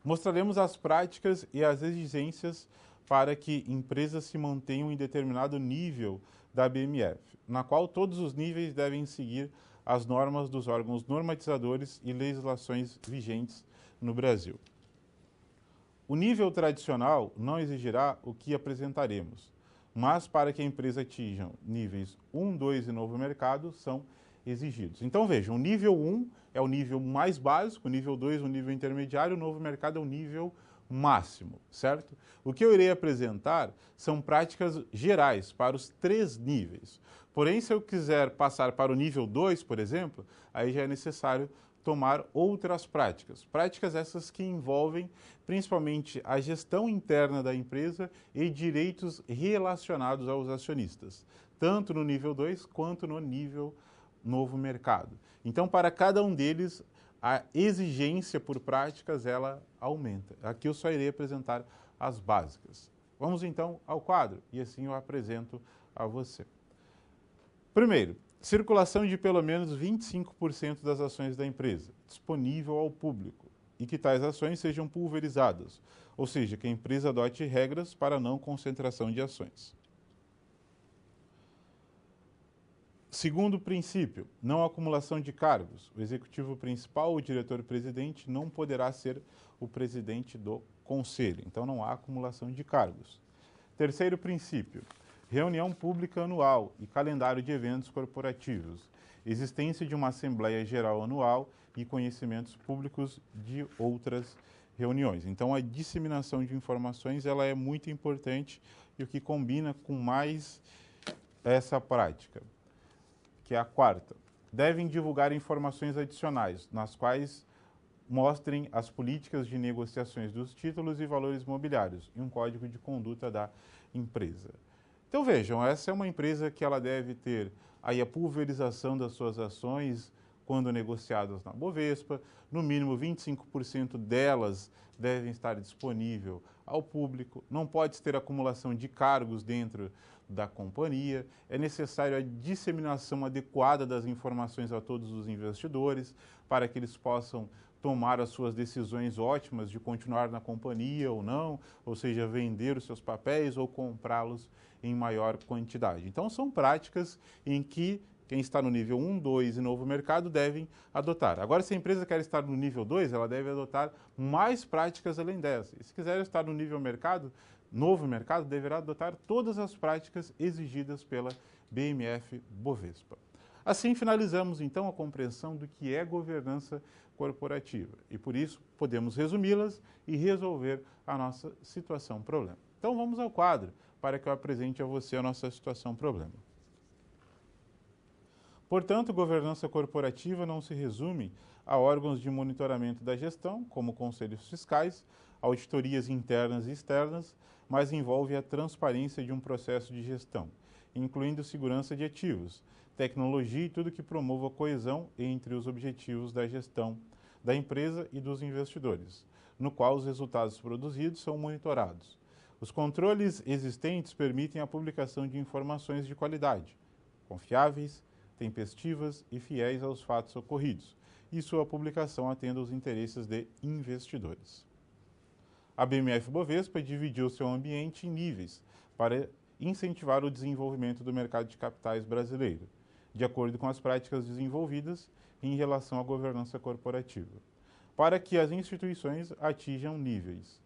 Mostraremos as práticas e as exigências para que empresas se mantenham em determinado nível da BMF, na qual todos os níveis devem seguir as normas dos órgãos normatizadores e legislações vigentes no Brasil. O nível tradicional não exigirá o que apresentaremos, mas para que a empresa atinja níveis 1, 2 e novo mercado, são exigidos. Então vejam, o nível 1 é o nível mais básico, o nível 2 o nível intermediário, o novo mercado é o nível máximo, certo? O que eu irei apresentar são práticas gerais para os 3 níveis. Porém, se eu quiser passar para o nível 2, por exemplo, aí já é necessário tomar outras práticas. Práticas essas que envolvem principalmente a gestão interna da empresa e direitos relacionados aos acionistas, tanto no nível 2 quanto no nível novo mercado. Então, para cada um deles, a exigência por práticas, ela aumenta. Aqui eu só irei apresentar as básicas. Vamos então ao quadro e assim eu apresento a você. Primeiro, circulação de pelo menos 25% das ações da empresa, disponível ao público, e que tais ações sejam pulverizadas, ou seja, que a empresa adote regras para não concentração de ações. Segundo princípio, não acumulação de cargos. O executivo principal, o diretor-presidente, não poderá ser o presidente do conselho. Então, não há acumulação de cargos. Terceiro princípio, reunião pública anual e calendário de eventos corporativos. Existência de uma Assembleia Geral anual e conhecimentos públicos de outras reuniões. Então, a disseminação de informações ela é muito importante e o que combina com mais essa prática, que é a quarta. Devem divulgar informações adicionais, nas quais mostrem as políticas de negociações dos títulos e valores mobiliários e um código de conduta da empresa. Então vejam, essa é uma empresa que ela deve ter aí a pulverização das suas ações quando negociadas na Bovespa, no mínimo 25% delas devem estar disponível ao público, não pode ter acumulação de cargos dentro da companhia, é necessário a disseminação adequada das informações a todos os investidores para que eles possam tomar as suas decisões ótimas de continuar na companhia ou não, ou seja, vender os seus papéis ou comprá-los em maior quantidade. Então, são práticas em que quem está no nível 1, 2 e novo mercado devem adotar. Agora, se a empresa quer estar no nível 2, ela deve adotar mais práticas além dessa. E se quiser estar no nível mercado, novo mercado, deverá adotar todas as práticas exigidas pela BMF Bovespa. Assim, finalizamos então a compreensão do que é governança corporativa e, por isso, podemos resumi-las e resolver a nossa situação-problema. Então, vamos ao quadro para que eu apresente a você a nossa situação-problema. Portanto, governança corporativa não se resume a órgãos de monitoramento da gestão, como conselhos fiscais, auditorias internas e externas, mas envolve a transparência de um processo de gestão, incluindo segurança de ativos, tecnologia e tudo que promova a coesão entre os objetivos da gestão da empresa e dos investidores, no qual os resultados produzidos são monitorados. Os controles existentes permitem a publicação de informações de qualidade, confiáveis, tempestivas e fiéis aos fatos ocorridos, e sua publicação atende aos interesses de investidores. A BMF-Bovespa dividiu seu ambiente em níveis para incentivar o desenvolvimento do mercado de capitais brasileiro, de acordo com as práticas desenvolvidas em relação à governança corporativa, para que as instituições atinjam níveis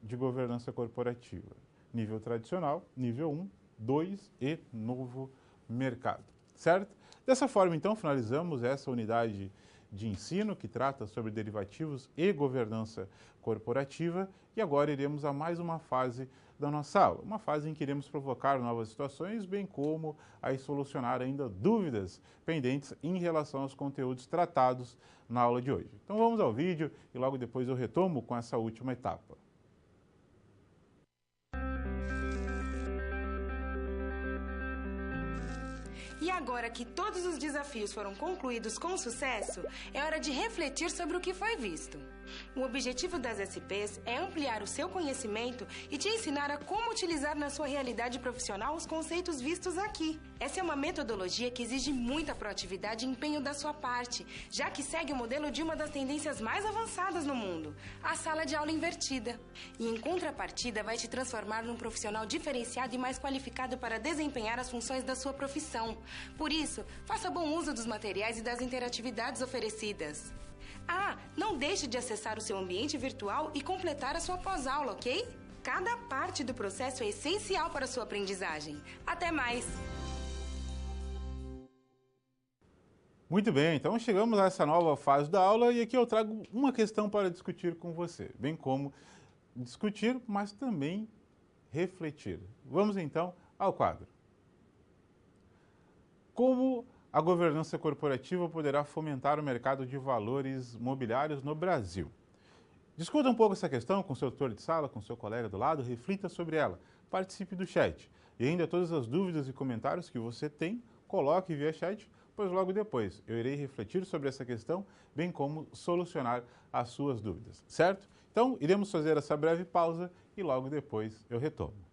de governança corporativa, nível tradicional, nível 1, 2 e novo mercado, certo? Dessa forma, então, finalizamos essa unidade de ensino que trata sobre derivativos e governança corporativa e agora iremos a mais uma fase da nossa aula, uma fase em que iremos provocar novas situações, bem como aí solucionar ainda dúvidas pendentes em relação aos conteúdos tratados na aula de hoje. Então vamos ao vídeo e logo depois eu retomo com essa última etapa. E agora que todos os desafios foram concluídos com sucesso, é hora de refletir sobre o que foi visto. O objetivo das SPs é ampliar o seu conhecimento e te ensinar a como utilizar na sua realidade profissional os conceitos vistos aqui. Essa é uma metodologia que exige muita proatividade e empenho da sua parte, já que segue o modelo de uma das tendências mais avançadas no mundo, a sala de aula invertida. E em contrapartida, vai te transformar num profissional diferenciado e mais qualificado para desempenhar as funções da sua profissão. Por isso, faça bom uso dos materiais e das interatividades oferecidas. Ah, não deixe de acessar o seu ambiente virtual e completar a sua pós-aula, ok? Cada parte do processo é essencial para a sua aprendizagem. Até mais! Muito bem, então chegamos a essa nova fase da aula e aqui eu trago uma questão para discutir com você, bem como discutir, mas também refletir. Vamos então ao quadro. Como a governança corporativa poderá fomentar o mercado de valores mobiliários no Brasil? Discuta um pouco essa questão com seu tutor de sala, com seu colega do lado, reflita sobre ela, participe do chat. E ainda todas as dúvidas e comentários que você tem, coloque via chat, pois logo depois eu irei refletir sobre essa questão, bem como solucionar as suas dúvidas, certo? Então, iremos fazer essa breve pausa e logo depois eu retorno.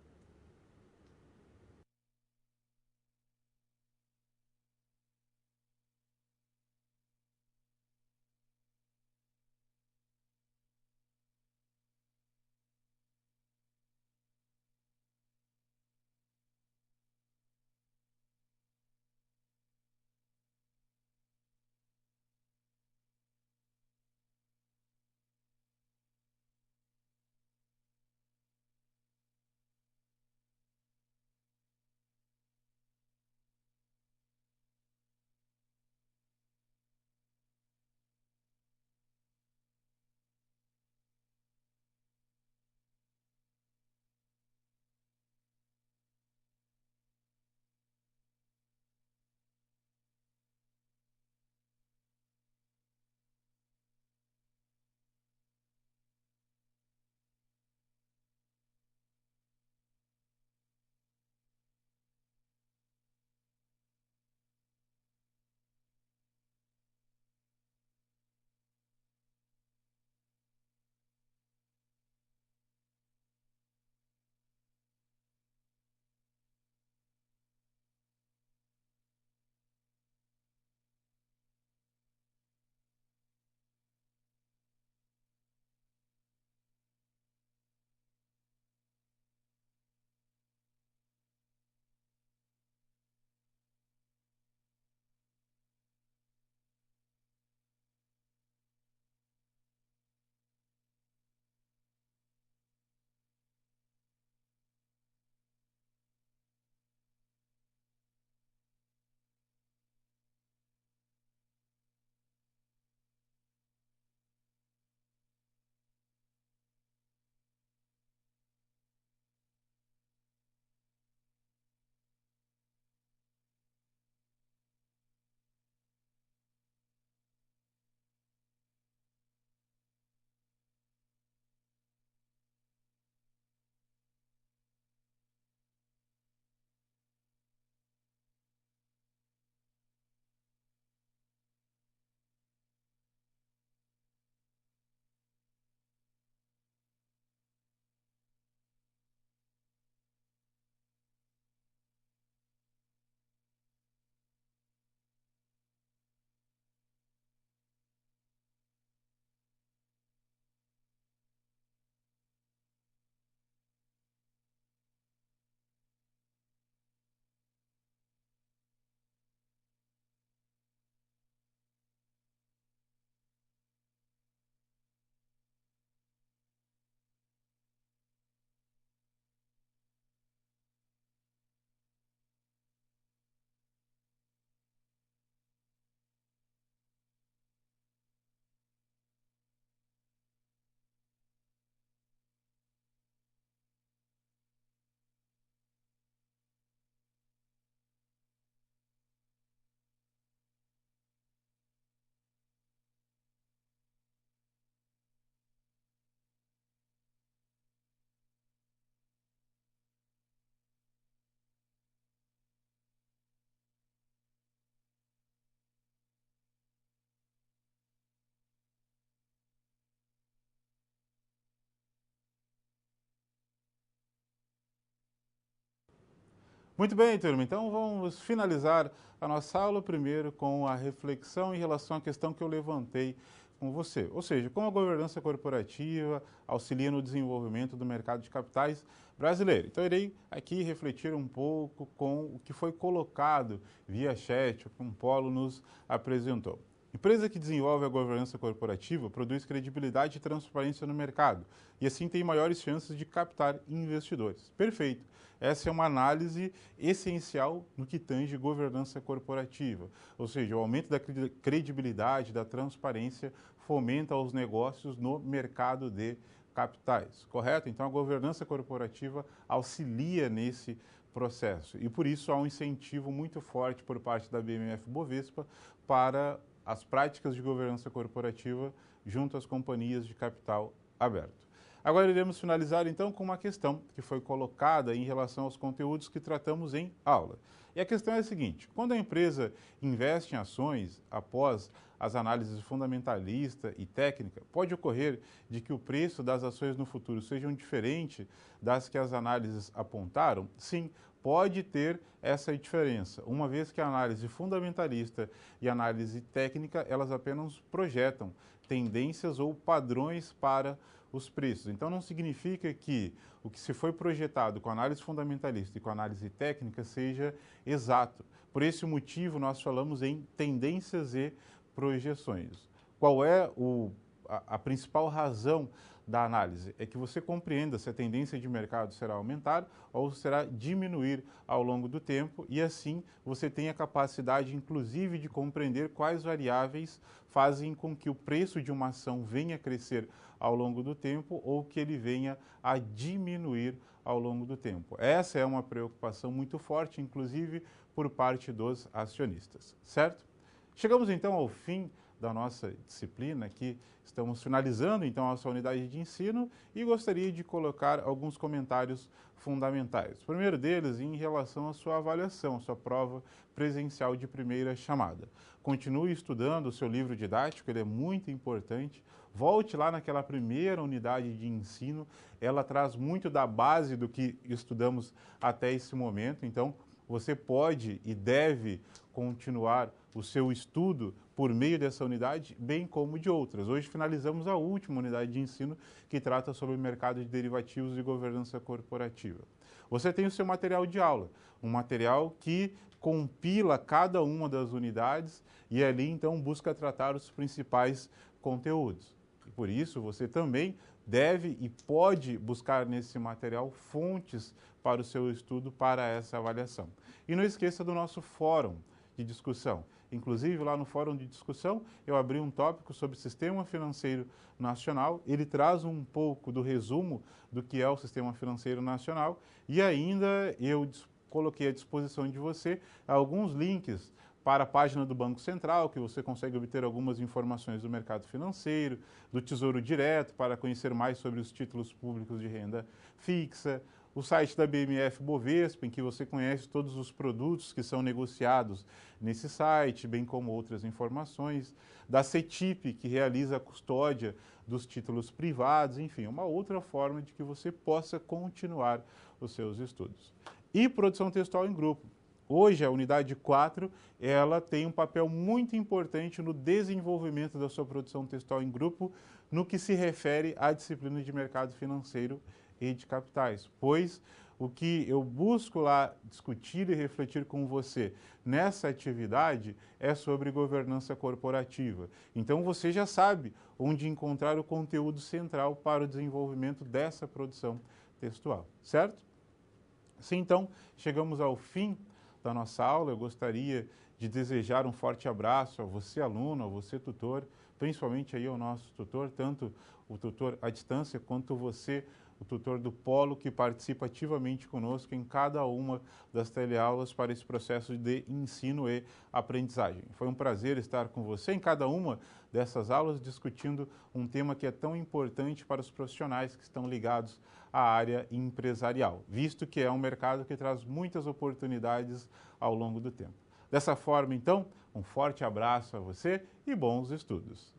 Muito bem, turma. Então vamos finalizar a nossa aula primeiro com a reflexão em relação à questão que eu levantei com você. Ou seja, como a governança corporativa auxilia no desenvolvimento do mercado de capitais brasileiro. Então, eu irei aqui refletir um pouco com o que foi colocado via chat, o que o Polo nos apresentou. Empresa que desenvolve a governança corporativa produz credibilidade e transparência no mercado e assim tem maiores chances de captar investidores. Perfeito. Essa é uma análise essencial no que tange governança corporativa, ou seja, o aumento da credibilidade, da transparência fomenta os negócios no mercado de capitais, correto? Então, a governança corporativa auxilia nesse processo e, por isso, há um incentivo muito forte por parte da BM&F-Bovespa para as práticas de governança corporativa junto às companhias de capital aberto. Agora iremos finalizar então com uma questão que foi colocada em relação aos conteúdos que tratamos em aula. E a questão é a seguinte: quando a empresa investe em ações após as análises fundamentalista e técnica, pode ocorrer de que o preço das ações no futuro sejam diferente das que as análises apontaram? Sim, pode ter essa diferença, uma vez que a análise fundamentalista e a análise técnica, elas apenas projetam tendências ou padrões para os preços. Então, não significa que o que se foi projetado com a análise fundamentalista e com a análise técnica seja exato. Por esse motivo, nós falamos em tendências e projeções. Qual é a principal razão da análise? É que você compreenda se a tendência de mercado será aumentar ou será diminuir ao longo do tempo e assim você tem a capacidade, inclusive, de compreender quais variáveis fazem com que o preço de uma ação venha a crescer ao longo do tempo ou que ele venha a diminuir ao longo do tempo. Essa é uma preocupação muito forte, inclusive, por parte dos acionistas, certo? Chegamos então ao fim da nossa disciplina, aqui estamos finalizando então a nossa unidade de ensino e gostaria de colocar alguns comentários fundamentais. O primeiro deles em relação à sua avaliação, sua prova presencial de primeira chamada. Continue estudando o seu livro didático, ele é muito importante. Volte lá naquela primeira unidade de ensino, ela traz muito da base do que estudamos até esse momento, então você pode e deve continuar o seu estudo por meio dessa unidade, bem como de outras. Hoje finalizamos a última unidade de ensino que trata sobre o mercado de derivativos e governança corporativa. Você tem o seu material de aula, um material que compila cada uma das unidades e ali então busca tratar os principais conteúdos. E por isso você também deve e pode buscar nesse material fontes para o seu estudo para essa avaliação. E não esqueça do nosso fórum de discussão. Inclusive, lá no fórum de discussão, eu abri um tópico sobre o Sistema Financeiro Nacional. Ele traz um pouco do resumo do que é o Sistema Financeiro Nacional e ainda eu coloquei à disposição de você alguns links para a página do Banco Central, que você consegue obter algumas informações do mercado financeiro, do Tesouro Direto, para conhecer mais sobre os títulos públicos de renda fixa, o site da BM&F-Bovespa, em que você conhece todos os produtos que são negociados nesse site, bem como outras informações, da CETIP, que realiza a custódia dos títulos privados, enfim, uma outra forma de que você possa continuar os seus estudos. E produção textual em grupo. Hoje, a unidade 4, ela tem um papel muito importante no desenvolvimento da sua produção textual em grupo, no que se refere à disciplina de mercado financeiro e de capitais, pois o que eu busco lá discutir e refletir com você nessa atividade é sobre governança corporativa. Então você já sabe onde encontrar o conteúdo central para o desenvolvimento dessa produção textual, certo? Assim, então, chegamos ao fim da nossa aula. Eu gostaria de desejar um forte abraço a você, aluno, a você, tutor, principalmente aí ao nosso tutor, tanto o tutor à distância quanto você, o tutor do Polo, que participa ativamente conosco em cada uma das teleaulas para esse processo de ensino e aprendizagem. Foi um prazer estar com você em cada uma dessas aulas, discutindo um tema que é tão importante para os profissionais que estão ligados à área empresarial, visto que é um mercado que traz muitas oportunidades ao longo do tempo. Dessa forma, então, um forte abraço a você e bons estudos.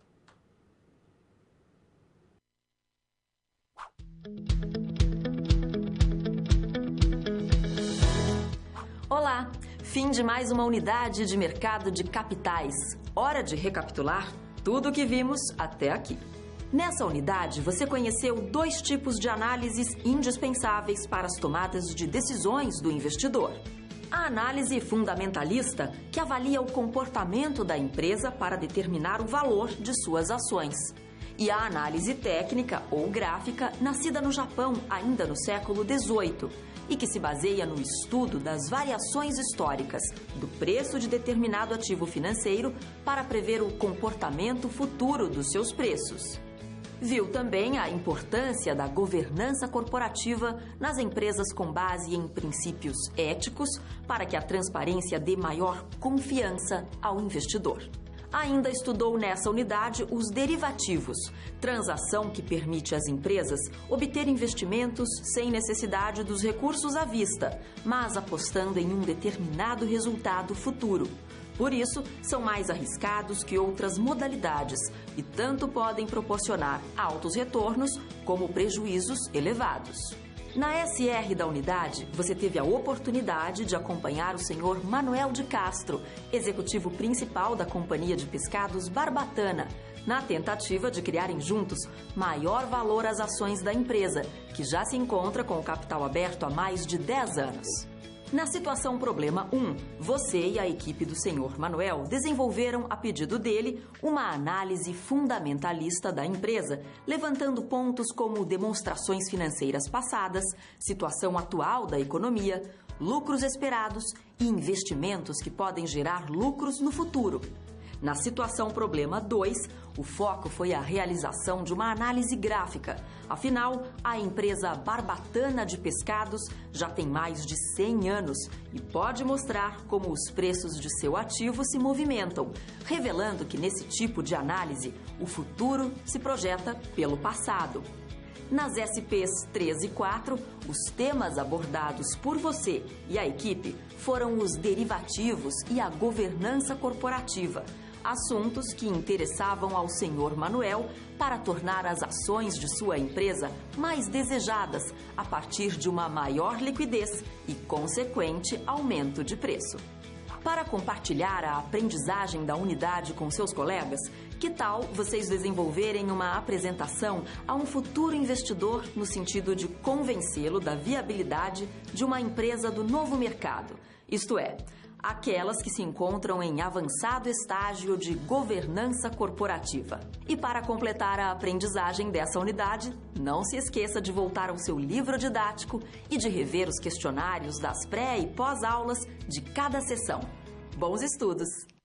Olá! Fim de mais uma unidade de mercado de capitais. Hora de recapitular tudo o que vimos até aqui. Nessa unidade, você conheceu 2 tipos de análises indispensáveis para as tomadas de decisões do investidor. A análise fundamentalista, que avalia o comportamento da empresa para determinar o valor de suas ações. E a análise técnica ou gráfica, nascida no Japão ainda no século XVIII, e que se baseia no estudo das variações históricas do preço de determinado ativo financeiro para prever o comportamento futuro dos seus preços. Viu também a importância da governança corporativa nas empresas com base em princípios éticos para que a transparência dê maior confiança ao investidor. Ainda estudou nessa unidade os derivativos, transação que permite às empresas obter investimentos sem necessidade dos recursos à vista, mas apostando em um determinado resultado futuro. Por isso, são mais arriscados que outras modalidades e tanto podem proporcionar altos retornos como prejuízos elevados. Na SR da unidade, você teve a oportunidade de acompanhar o senhor Manuel de Castro, executivo principal da Companhia de Pescados Barbatana, na tentativa de criarem juntos maior valor às ações da empresa, que já se encontra com o capital aberto há mais de 10 anos. Na situação problema 1, você e a equipe do senhor Manuel desenvolveram, a pedido dele, uma análise fundamentalista da empresa, levantando pontos como demonstrações financeiras passadas, situação atual da economia, lucros esperados e investimentos que podem gerar lucros no futuro. Na situação problema 2, o foco foi a realização de uma análise gráfica. Afinal, a empresa Barbatana de Pescados já tem mais de 100 anos e pode mostrar como os preços de seu ativo se movimentam, revelando que nesse tipo de análise, o futuro se projeta pelo passado. Nas SPs 3 e 4, os temas abordados por você e a equipe foram os derivativos e a governança corporativa, assuntos que interessavam ao senhor Manuel para tornar as ações de sua empresa mais desejadas a partir de uma maior liquidez e consequente aumento de preço. Para compartilhar a aprendizagem da unidade com seus colegas, que tal vocês desenvolverem uma apresentação a um futuro investidor no sentido de convencê-lo da viabilidade de uma empresa do novo mercado, isto é, aquelas que se encontram em avançado estágio de governança corporativa. E para completar a aprendizagem dessa unidade, não se esqueça de voltar ao seu livro didático e de rever os questionários das pré- e pós-aulas de cada sessão. Bons estudos!